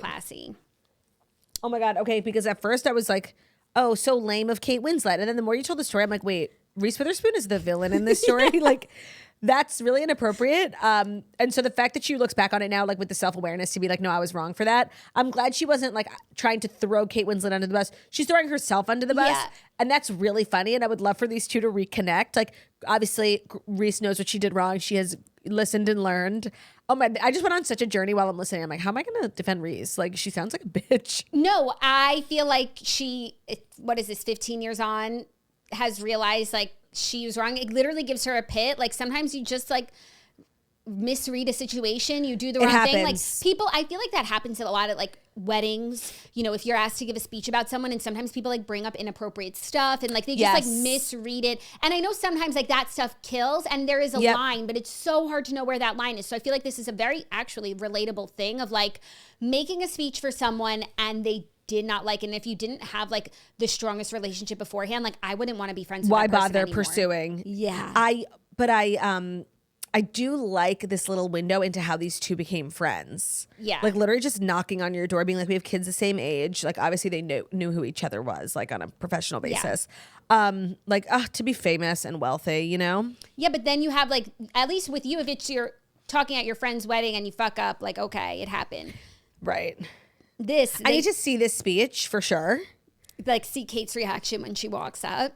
classy." Oh my God. Okay. Because at first I was like, oh, so lame of Kate Winslet. And then the more you told the story, I'm like, wait, Reese Witherspoon is the villain in this story? Like, that's really inappropriate. And so the fact that she looks back on it now, like with the self-awareness to be like, no, I was wrong for that. I'm glad she wasn't like trying to throw Kate Winslet under the bus. She's throwing herself under the bus. Yeah. And that's really funny. And I would love for these two to reconnect. Like, obviously, Reese knows what she did wrong. She has listened and learned. Oh my, I just went on such a journey while I'm listening. I'm like, how am I going to defend Reese? Like, she sounds like a bitch. No, I feel like what is this, 15 years on, has realized like she was wrong. It literally gives her a pit. Like sometimes you just like misread a situation, you do the wrong thing. Like people, I feel like that happens a lot at like weddings, you know, if you're asked to give a speech about someone and sometimes people like bring up inappropriate stuff and like they just like misread it. And I know sometimes like that stuff kills and there is a line, but it's so hard to know where that line is. So I feel like this is a very actually relatable thing of like making a speech for someone and they did not like it. And if you didn't have like the strongest relationship beforehand, like I wouldn't want to be friends with that person bother anymore. Pursuing? Yeah. I do like this little window into how these two became friends. Yeah. Like literally just knocking on your door, being like, we have kids the same age. Like obviously they knew who each other was, like on a professional basis. To be famous and wealthy, you know? Yeah, but then you have like, at least with you, if it's you're talking at your friend's wedding and you fuck up, like, okay, it happened. Right. I need to see this speech for sure. Like see Kate's reaction when she walks up.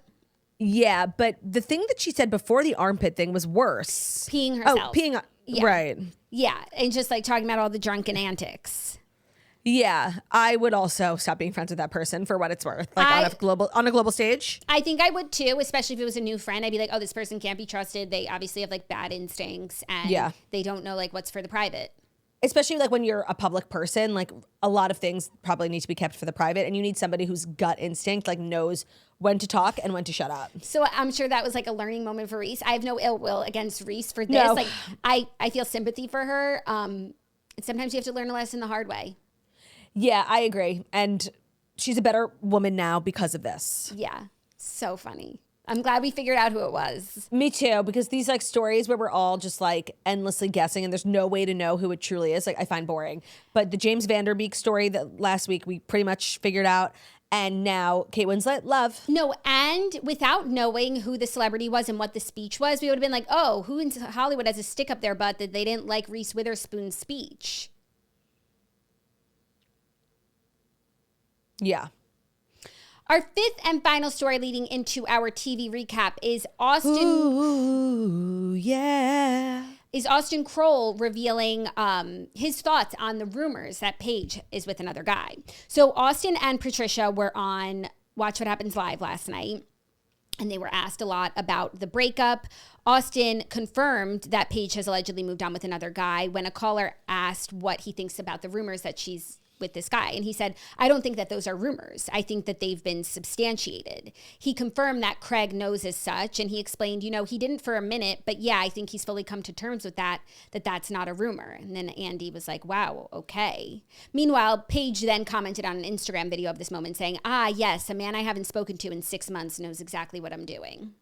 Yeah, but the thing that she said before the armpit thing was worse. Peeing herself. Oh, peeing. Yeah. Right. Yeah, and just like talking about all the drunken antics. Yeah, I would also stop being friends with that person for what it's worth. Like on a global stage. I think I would too, especially if it was a new friend. I'd be like, oh, this person can't be trusted. They obviously have like bad instincts and they don't know like what's for the private. Especially like when you're a public person, like a lot of things probably need to be kept for the private and you need somebody whose gut instinct like knows when to talk and when to shut up. So I'm sure that was like a learning moment for Reese. I have no ill will against Reese for this. No. Like I feel sympathy for her. And sometimes you have to learn a lesson the hard way. Yeah, I agree. And she's a better woman now because of this. Yeah. So funny. I'm glad we figured out who it was. Me too, because these like stories where we're all just like endlessly guessing and there's no way to know who it truly is, like I find boring. But the James Van Der Beek story that last week we pretty much figured out. And now Kate Winslet, love. No, and without knowing who the celebrity was and what the speech was, we would have been like, oh, who in Hollywood has a stick up their butt that they didn't like Reese Witherspoon's speech? Yeah. Our fifth and final story leading into our TV recap is Austen. Ooh, yeah. Is Austen Kroll revealing his thoughts on the rumors that Paige is with another guy. So Austen and Patricia were on Watch What Happens Live last night, and they were asked a lot about the breakup. Austen confirmed that Paige has allegedly moved on with another guy when a caller asked what he thinks about the rumors that she's with this guy. And he said, I don't think that those are rumors. I think that they've been substantiated. He confirmed that Craig knows as such. And he explained, he didn't for a minute, but yeah, I think he's fully come to terms with that's not a rumor. And then Andy was like, wow, okay. Meanwhile, Paige then commented on an Instagram video of this moment saying, yes, a man I haven't spoken to in 6 months knows exactly what I'm doing.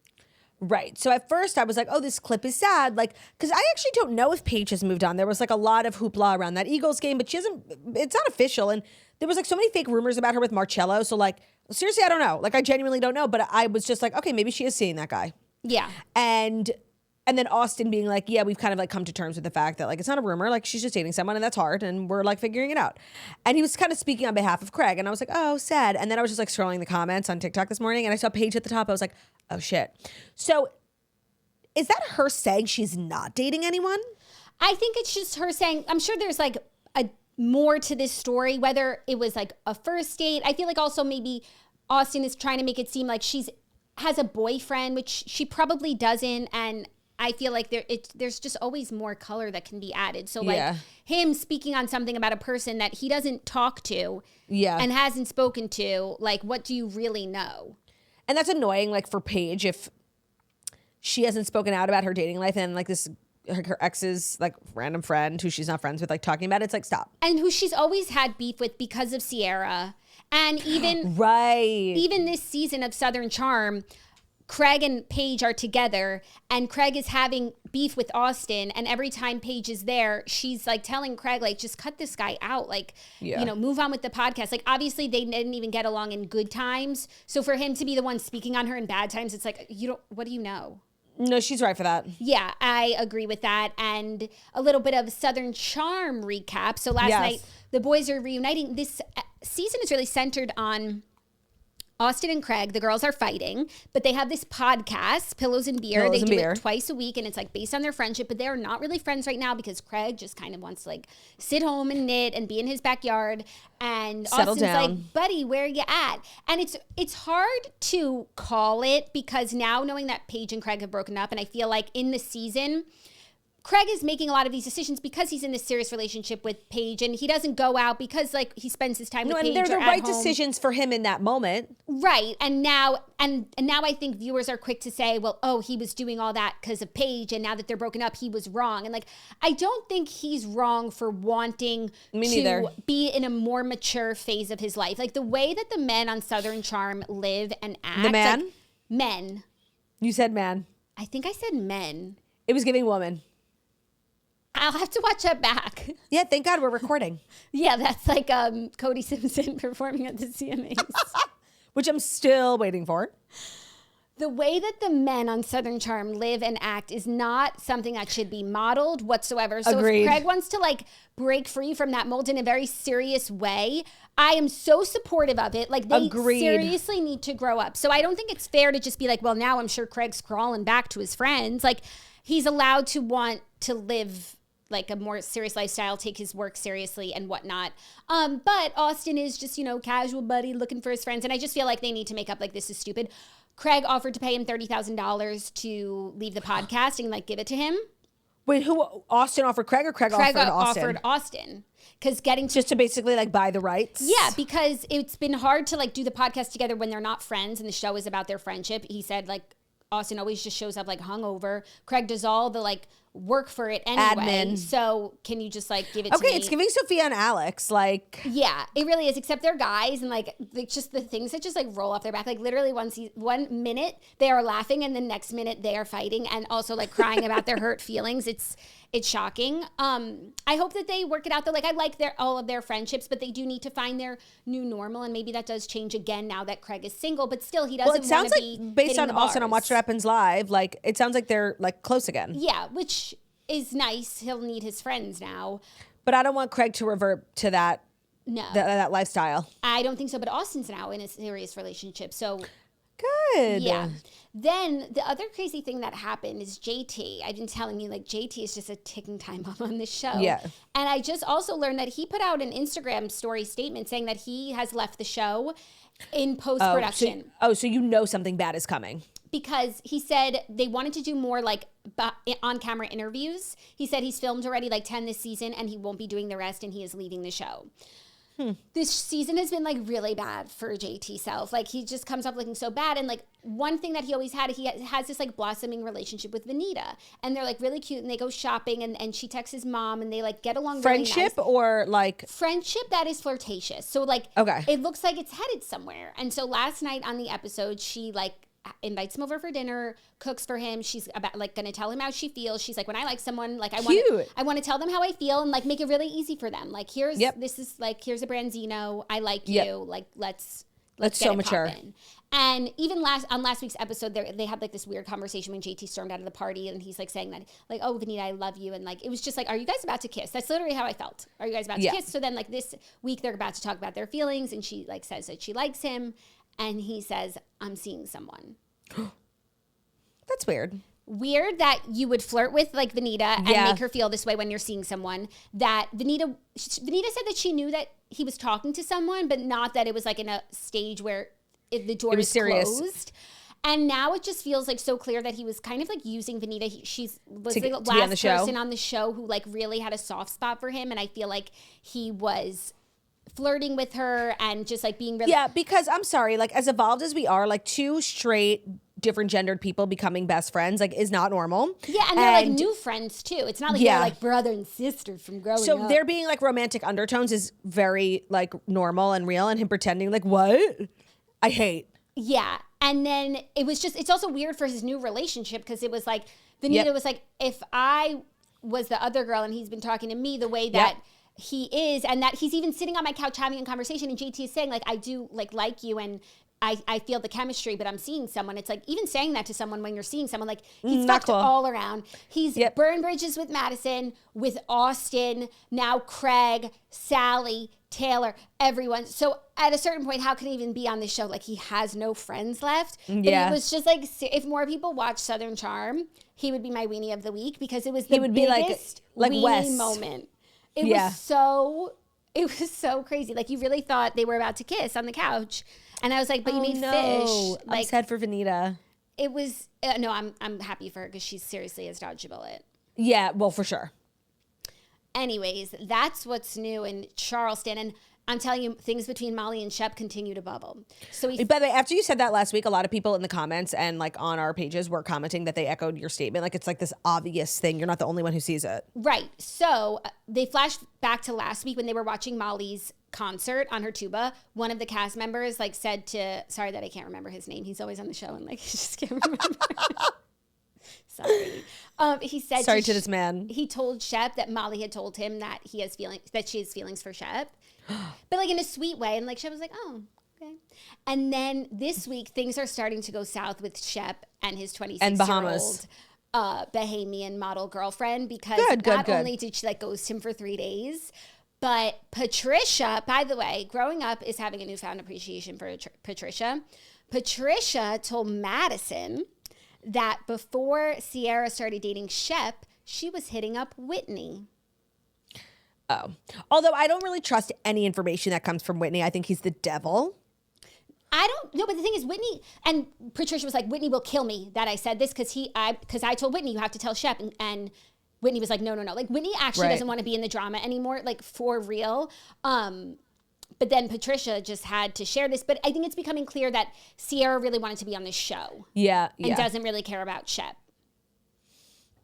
Right. So at first I was like, oh, this clip is sad. Like, because I actually don't know if Paige has moved on. There was like a lot of hoopla around that Eagles game, but it's not official. And there was like so many fake rumors about her with Marcello. So like, seriously, I don't know. Like, I genuinely don't know. But I was just like, okay, maybe she is seeing that guy. Yeah. And then Austen being like, yeah, we've kind of like come to terms with the fact that like, it's not a rumor. Like, she's just dating someone and that's hard. And we're like figuring it out. And he was kind of speaking on behalf of Craig. And I was like, oh, sad. And then I was just like scrolling the comments on TikTok this morning and I saw Paige at the top. I was like, oh shit. So is that her saying she's not dating anyone? I think it's just her saying, I'm sure there's like a more to this story, whether it was like a first date. I feel like also maybe Austen is trying to make it seem like has a boyfriend, which she probably doesn't. And I feel like there's just always more color that can be added. So like him speaking on something about a person that he doesn't talk to and hasn't spoken to, like, what do you really know? And that's annoying, like, for Paige, if she hasn't spoken out about her dating life and like this, her ex's like random friend who she's not friends with, like talking about it, it's like, stop. And who she's always had beef with because of Sierra. And even this season of Southern Charm, Craig and Paige are together and Craig is having beef with Austen. And every time Paige is there, she's like telling Craig, like, just cut this guy out. Like, move on with the podcast. Like, obviously they didn't even get along in good times. So for him to be the one speaking on her in bad times, it's like, what do you know? No, she's right for that. Yeah, I agree with that. And a little bit of Southern Charm recap. So last night, the boys are reuniting. This season is really centered on Austen and Craig. The girls are fighting, but they have this podcast, Pillows and Beer. They do it twice a week, and it's like based on their friendship, but they're not really friends right now because Craig just kind of wants to like sit home and knit and be in his backyard. And settle Austen's down. like, buddy, where are you at? And it's hard to call it because now knowing that Paige and Craig have broken up, and I feel like in the season, Craig is making a lot of these decisions because he's in this serious relationship with Paige and he doesn't go out because like he spends his time with Paige. And they're the right home. decisions for him in that moment. Right. And now I think viewers are quick to say, well, oh, he was doing all that because of Paige and now that they're broken up, he was wrong. And like, I don't think he's wrong for wanting to be in a more mature phase of his life. Like the way that the men on Southern Charm live and act. The man? Like, men. You said man. I think I said men. It was giving woman. I'll have to watch that back. Yeah, thank God we're recording. Yeah, that's like Cody Simpson performing at the CMAs. Which I'm still waiting for. The way that the men on Southern Charm live and act is not something that should be modeled whatsoever. So Agreed. If Craig wants to like break free from that mold in a very serious way, I am so supportive of it. Like they seriously need to grow up. So I don't think it's fair to just be like, well, now I'm sure Craig's crawling back to his friends. Like he's allowed to want to live like a more serious lifestyle, take his work seriously and whatnot. But Austen is just, casual buddy looking for his friends. And I just feel like they need to make up like this is stupid. Craig offered to pay him $30,000 to leave the podcast and like give it to him. Wait, who? Austen offered Craig or Craig offered Austen? Offered Austen. Because just to basically like buy the rights? Yeah, because it's been hard to like do the podcast together when they're not friends and the show is about their friendship. He said like Austen always just shows up like hungover. Craig does all the like work for it anyway. Admin. So can you just like give it to me? Okay, it's giving Sophia and Alex like. Yeah, it really is. Except they're guys, and like just the things that just like roll off their back. Like literally, 1 minute they are laughing, and the next minute they are fighting, and also like crying about their hurt feelings. It's shocking. I hope that they work it out though. Like I like all of their friendships, but they do need to find their new normal, and maybe that does change again now that Craig is single. But still, he doesn't. Well, it sounds like based on Austen on Watch What Happens Live, like it sounds like they're like close again. Yeah, which is nice. He'll need his friends now. But I don't want Craig to revert to that. No, that lifestyle. I don't think so. But Austin's now in a serious relationship, so. Good. Yeah. Then the other crazy thing that happened is JT. I've been telling you, like, JT is just a ticking time bomb on this show. Yeah. And I just also learned that he put out an Instagram story statement saying that he has left the show in post-production. So you know something bad is coming. Because he said they wanted to do more, like, on-camera interviews. He said he's filmed already, like, 10 this season, and he won't be doing the rest, and he is leaving the show. This season has been like really bad for JT Self. Like he just comes up looking so bad. And like one thing that he always had, he has this like blossoming relationship with Venita, and they're like really cute, and they go shopping, and she texts his mom, and they like get along really nice. Friendship or like friendship that is flirtatious. So like it looks like it's headed somewhere. And so last night on the episode, she like invites him over for dinner, cooks for him. She's about like gonna tell him how she feels. She's like, when I like someone, like I want to tell them how I feel and like make it really easy for them. Like here's this is like here's a Branzino. I like you. Like let's get so it mature. Poppin'. And even last week's episode, they had like this weird conversation when JT stormed out of the party, and he's like saying that like, oh Venita, I love you, and like it was just like, are you guys about to kiss? That's literally how I felt. Are you guys about to kiss? So then like this week they're about to talk about their feelings, and she like says that she likes him. And he says, I'm seeing someone. That's weird. Weird that you would flirt with like Venita and make her feel this way when you're seeing someone. That Venita said that she knew that he was talking to someone, but not that it was like in a stage where the door was closed. And now it just feels like so clear that he was kind of like using Venita. She was the last person on the show who like really had a soft spot for him. And I feel like he was flirting with her and just like being really because I'm sorry, like as evolved as we are, like two straight different gendered people becoming best friends like is not normal. And they're like new friends too. It's not like they're like brother and sister from growing up. So there being like romantic undertones is very like normal and real, and him pretending like what I hate. And then it's also weird for his new relationship, because it was like Venita was like, if I was the other girl and he's been talking to me the way that he is, and that he's even sitting on my couch having a conversation, and JT is saying like, I do like you, and I feel the chemistry, but I'm seeing someone. It's like even saying that to someone when you're seeing someone, like he's fucked all around. He's burned bridges with Madison, with Austen, now Craig, Sally, Taylor, everyone. So at a certain point, how can he even be on this show? Like he has no friends left. But it was just like, if more people watch Southern Charm, he would be my weenie of the week, because it was the biggest weenie Wes moment. It was so crazy. Like you really thought they were about to kiss on the couch. And I was like, but you made fish. Like, I'm sad for Venita. It was, no, I'm happy for her, because she seriously has dodged a bullet. Yeah, well, for sure. Anyways, that's what's new in Charleston. And I'm telling you, things between Molly and Shep continue to bubble. So by the way, after you said that last week, a lot of people in the comments and like on our pages were commenting that they echoed your statement. Like it's like this obvious thing. You're not the only one who sees it. Right. So they flashed back to last week when they were watching Molly's concert on her tuba. One of the cast members like said to, sorry that I can't remember his name. He's always on the show and like, I just can't remember. Sorry. He said sorry to this man. He told Shep that Molly had told him that she has feelings for Shep, but like in a sweet way. And like Shep was like, oh, okay. And then this week things are starting to go south with Shep and his 26-year-old Bahamian model girlfriend, because not only did she like ghost him for 3 days, but Patricia, by the way, growing up is having a newfound appreciation for Patricia. Patricia told Madison that before Sierra started dating Shep, she was hitting up Whitney. Oh. Although I don't really trust any information that comes from Whitney. I think he's the devil. I don't know, but the thing is, Whitney, and Patricia was like, Whitney will kill me that I said this, because I told Whitney you have to tell Shep, and Whitney was like, no. Like Whitney actually doesn't want to be in the drama anymore, like for real. But then Patricia just had to share this. But I think it's becoming clear that Sierra really wanted to be on this show. Yeah. And doesn't really care about Shep.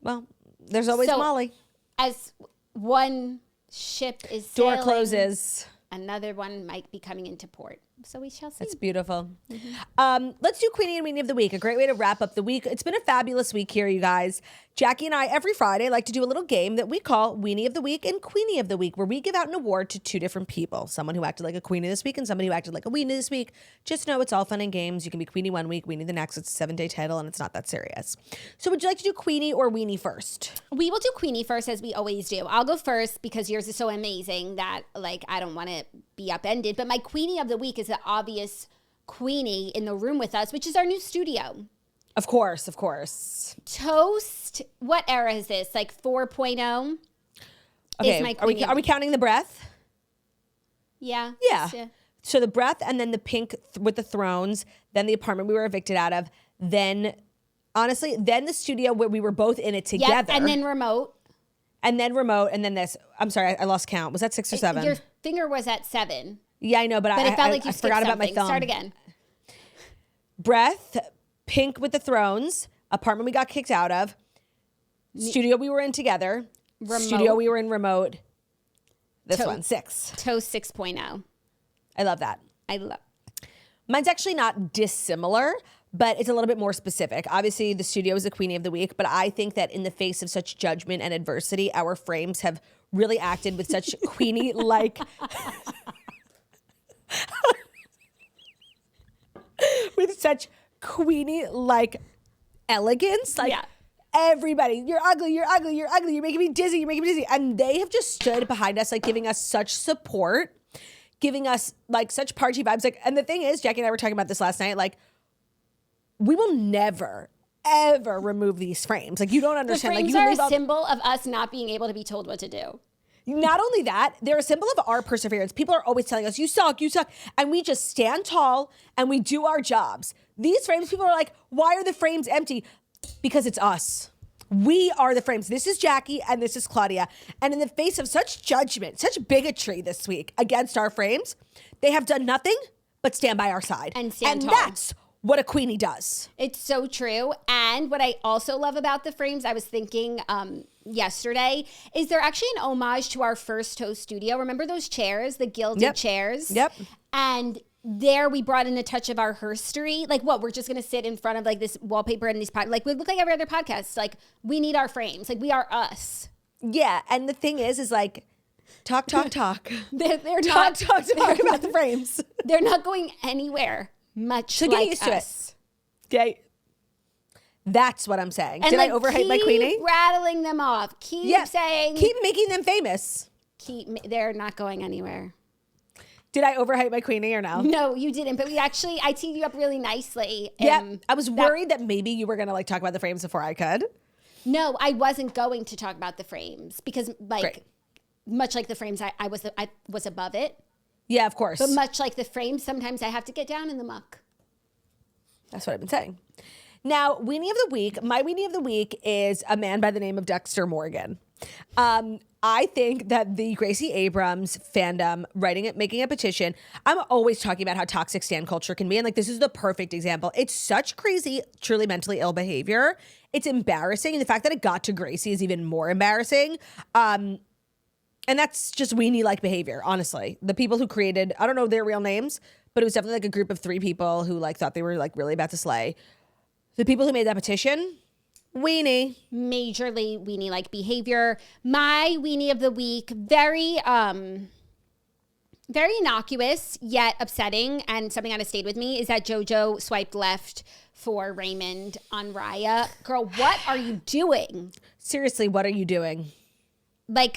Well, There's always Molly. As one ship is door sailing, closes, another one might be coming into port. So we shall see. That's beautiful. Let's do Queenie and Weenie of the Week. A great way to wrap up the week. It's been a fabulous week here, you guys. Jackie and I, every Friday, like to do a little game that we call Weenie of the Week and Queenie of the Week, where we give out an award to two different people. Someone who acted like a Queenie this week and somebody who acted like a Weenie this week. Just know it's all fun and games. You can be Queenie one week, Weenie the next. It's a 7-day title and it's not that serious. So would you like to do Queenie or Weenie first? We will do Queenie first, as we always do. I'll go first because yours is so amazing that I don't want to be upended. But my Queenie of the Week is the obvious Queenie in the room with us, which is our new studio. Of course, of course. Toast. What era is this? 4.0? Okay, are we counting the breath? Yeah. Yeah. So the breath and then the pink with the thrones, then the apartment we were evicted out of, then, honestly, then the studio where we were both in it together. Yep, and then remote. And then this. I'm sorry, I lost count. Was that 6 or 7? Your finger was at 7. Yeah, I know, but it felt like you forgot about my thumb. Start again. Breath, pink with the thrones, apartment we got kicked out of, studio we were in together, remote. Studio we were in remote. This one, 6. Toast 6.0. I love that. Mine's actually not dissimilar, but it's a little bit more specific. Obviously, the studio is the Queenie of the Week, but I think that in the face of such judgment and adversity, our frames have really acted with such Queenie-like... with such Queenie-like elegance. Everybody, you're ugly, you're making me dizzy. And they have just stood behind us, giving us such support, giving us such party vibes. And the thing is, Jackie and I were talking about this last night, we will never, ever remove these frames. You don't understand. The frames are a symbol of us not being able to be told what to do. Not only that, they're a symbol of our perseverance. People are always telling us, you suck. And we just stand tall and we do our jobs. These frames, people are like, why are the frames empty? Because it's us. We are the frames. This is Jackie and this is Claudia. And in the face of such judgment, such bigotry this week against our frames, they have done nothing but stand by our side. And stand tall. That's what a Queenie does. It's so true. And what I also love about the frames, I was thinking yesterday, is they're actually an homage to our first Toast studio. Remember those chairs, the gilded chairs? Yep. And there we brought in a touch of our herstory. We're just going to sit in front of this wallpaper and these we look like every other podcast. We need our frames. We are us. Yeah. And the thing is talk. They're talk about the frames. They're not going anywhere. So get used to it. Okay. That's what I'm saying. And did I overhype my Queenie? Keep rattling them off. Keep saying. Keep making them famous. They're not going anywhere. Did I overhype my Queenie or no? No, you didn't. But I teed you up really nicely. Yeah. I was worried that maybe you were going to talk about the frames before I could. No, I wasn't going to talk about the frames because Great. Much like the frames, I was above it. Yeah, of course. But much like the frames, sometimes I have to get down in the muck. That's what I've been saying. Now, Weenie of the Week. My Weenie of the Week is a man by the name of Dexter Morgan. I think that the Gracie Abrams fandom, making a petition, I'm always talking about how toxic stan culture can be. And this is the perfect example. It's such crazy, truly mentally ill behavior. It's embarrassing. And the fact that it got to Gracie is even more embarrassing. And that's just Weenie-like behavior, honestly. The people who created, I don't know their real names, but it was definitely a group of 3 people who thought they were really about to slay. The people who made that petition, Weenie. Majorly Weenie-like behavior. My Weenie of the Week, very innocuous yet upsetting, and something that has stayed with me is that JoJo swiped left for Raymond on Raya. Girl, what are you doing? Seriously, what are you doing? There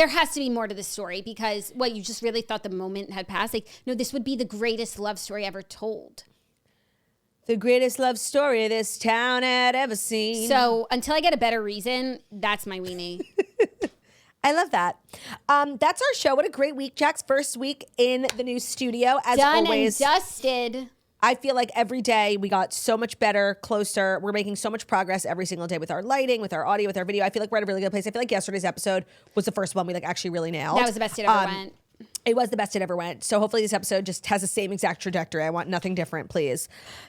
has to be more to this story because you just really thought the moment had passed. No, this would be the greatest love story ever told. The greatest love story this town had ever seen. So until I get a better reason, that's my Weenie. I love that. That's our show. What a great week. Jack's first week in the new studio. As Done always. And dusted. I feel like every day we got so much better, closer. We're making so much progress every single day with our lighting, with our audio, with our video. I feel like we're at a really good place. I feel like yesterday's episode was the first one we actually really nailed. That was the best it ever went. It was the best it ever went. So hopefully this episode just has the same exact trajectory. I want nothing different, please.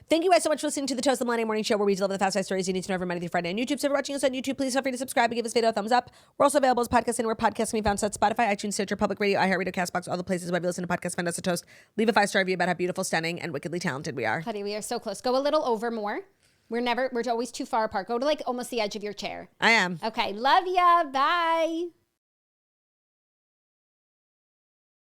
Thank you guys so much for listening to the Toast the Millennial Morning Show, where we deliver the fast stories you need to know every Monday through Friday on YouTube. So if you're watching us on YouTube, please feel free to subscribe and give this video a thumbs up. We're also available as podcasts anywhere podcasts can be found, so that's Spotify, iTunes, Stitcher, Public Radio, iHeartRadio, CastBox, all the places where you listen to podcasts. Find us a Toast. Leave a 5-star review about how beautiful, stunning, and wickedly talented we are. Honey, we are so close. Go a little over more. We're always too far apart. Go to like almost the edge of your chair. I am. Okay. Love ya. Bye.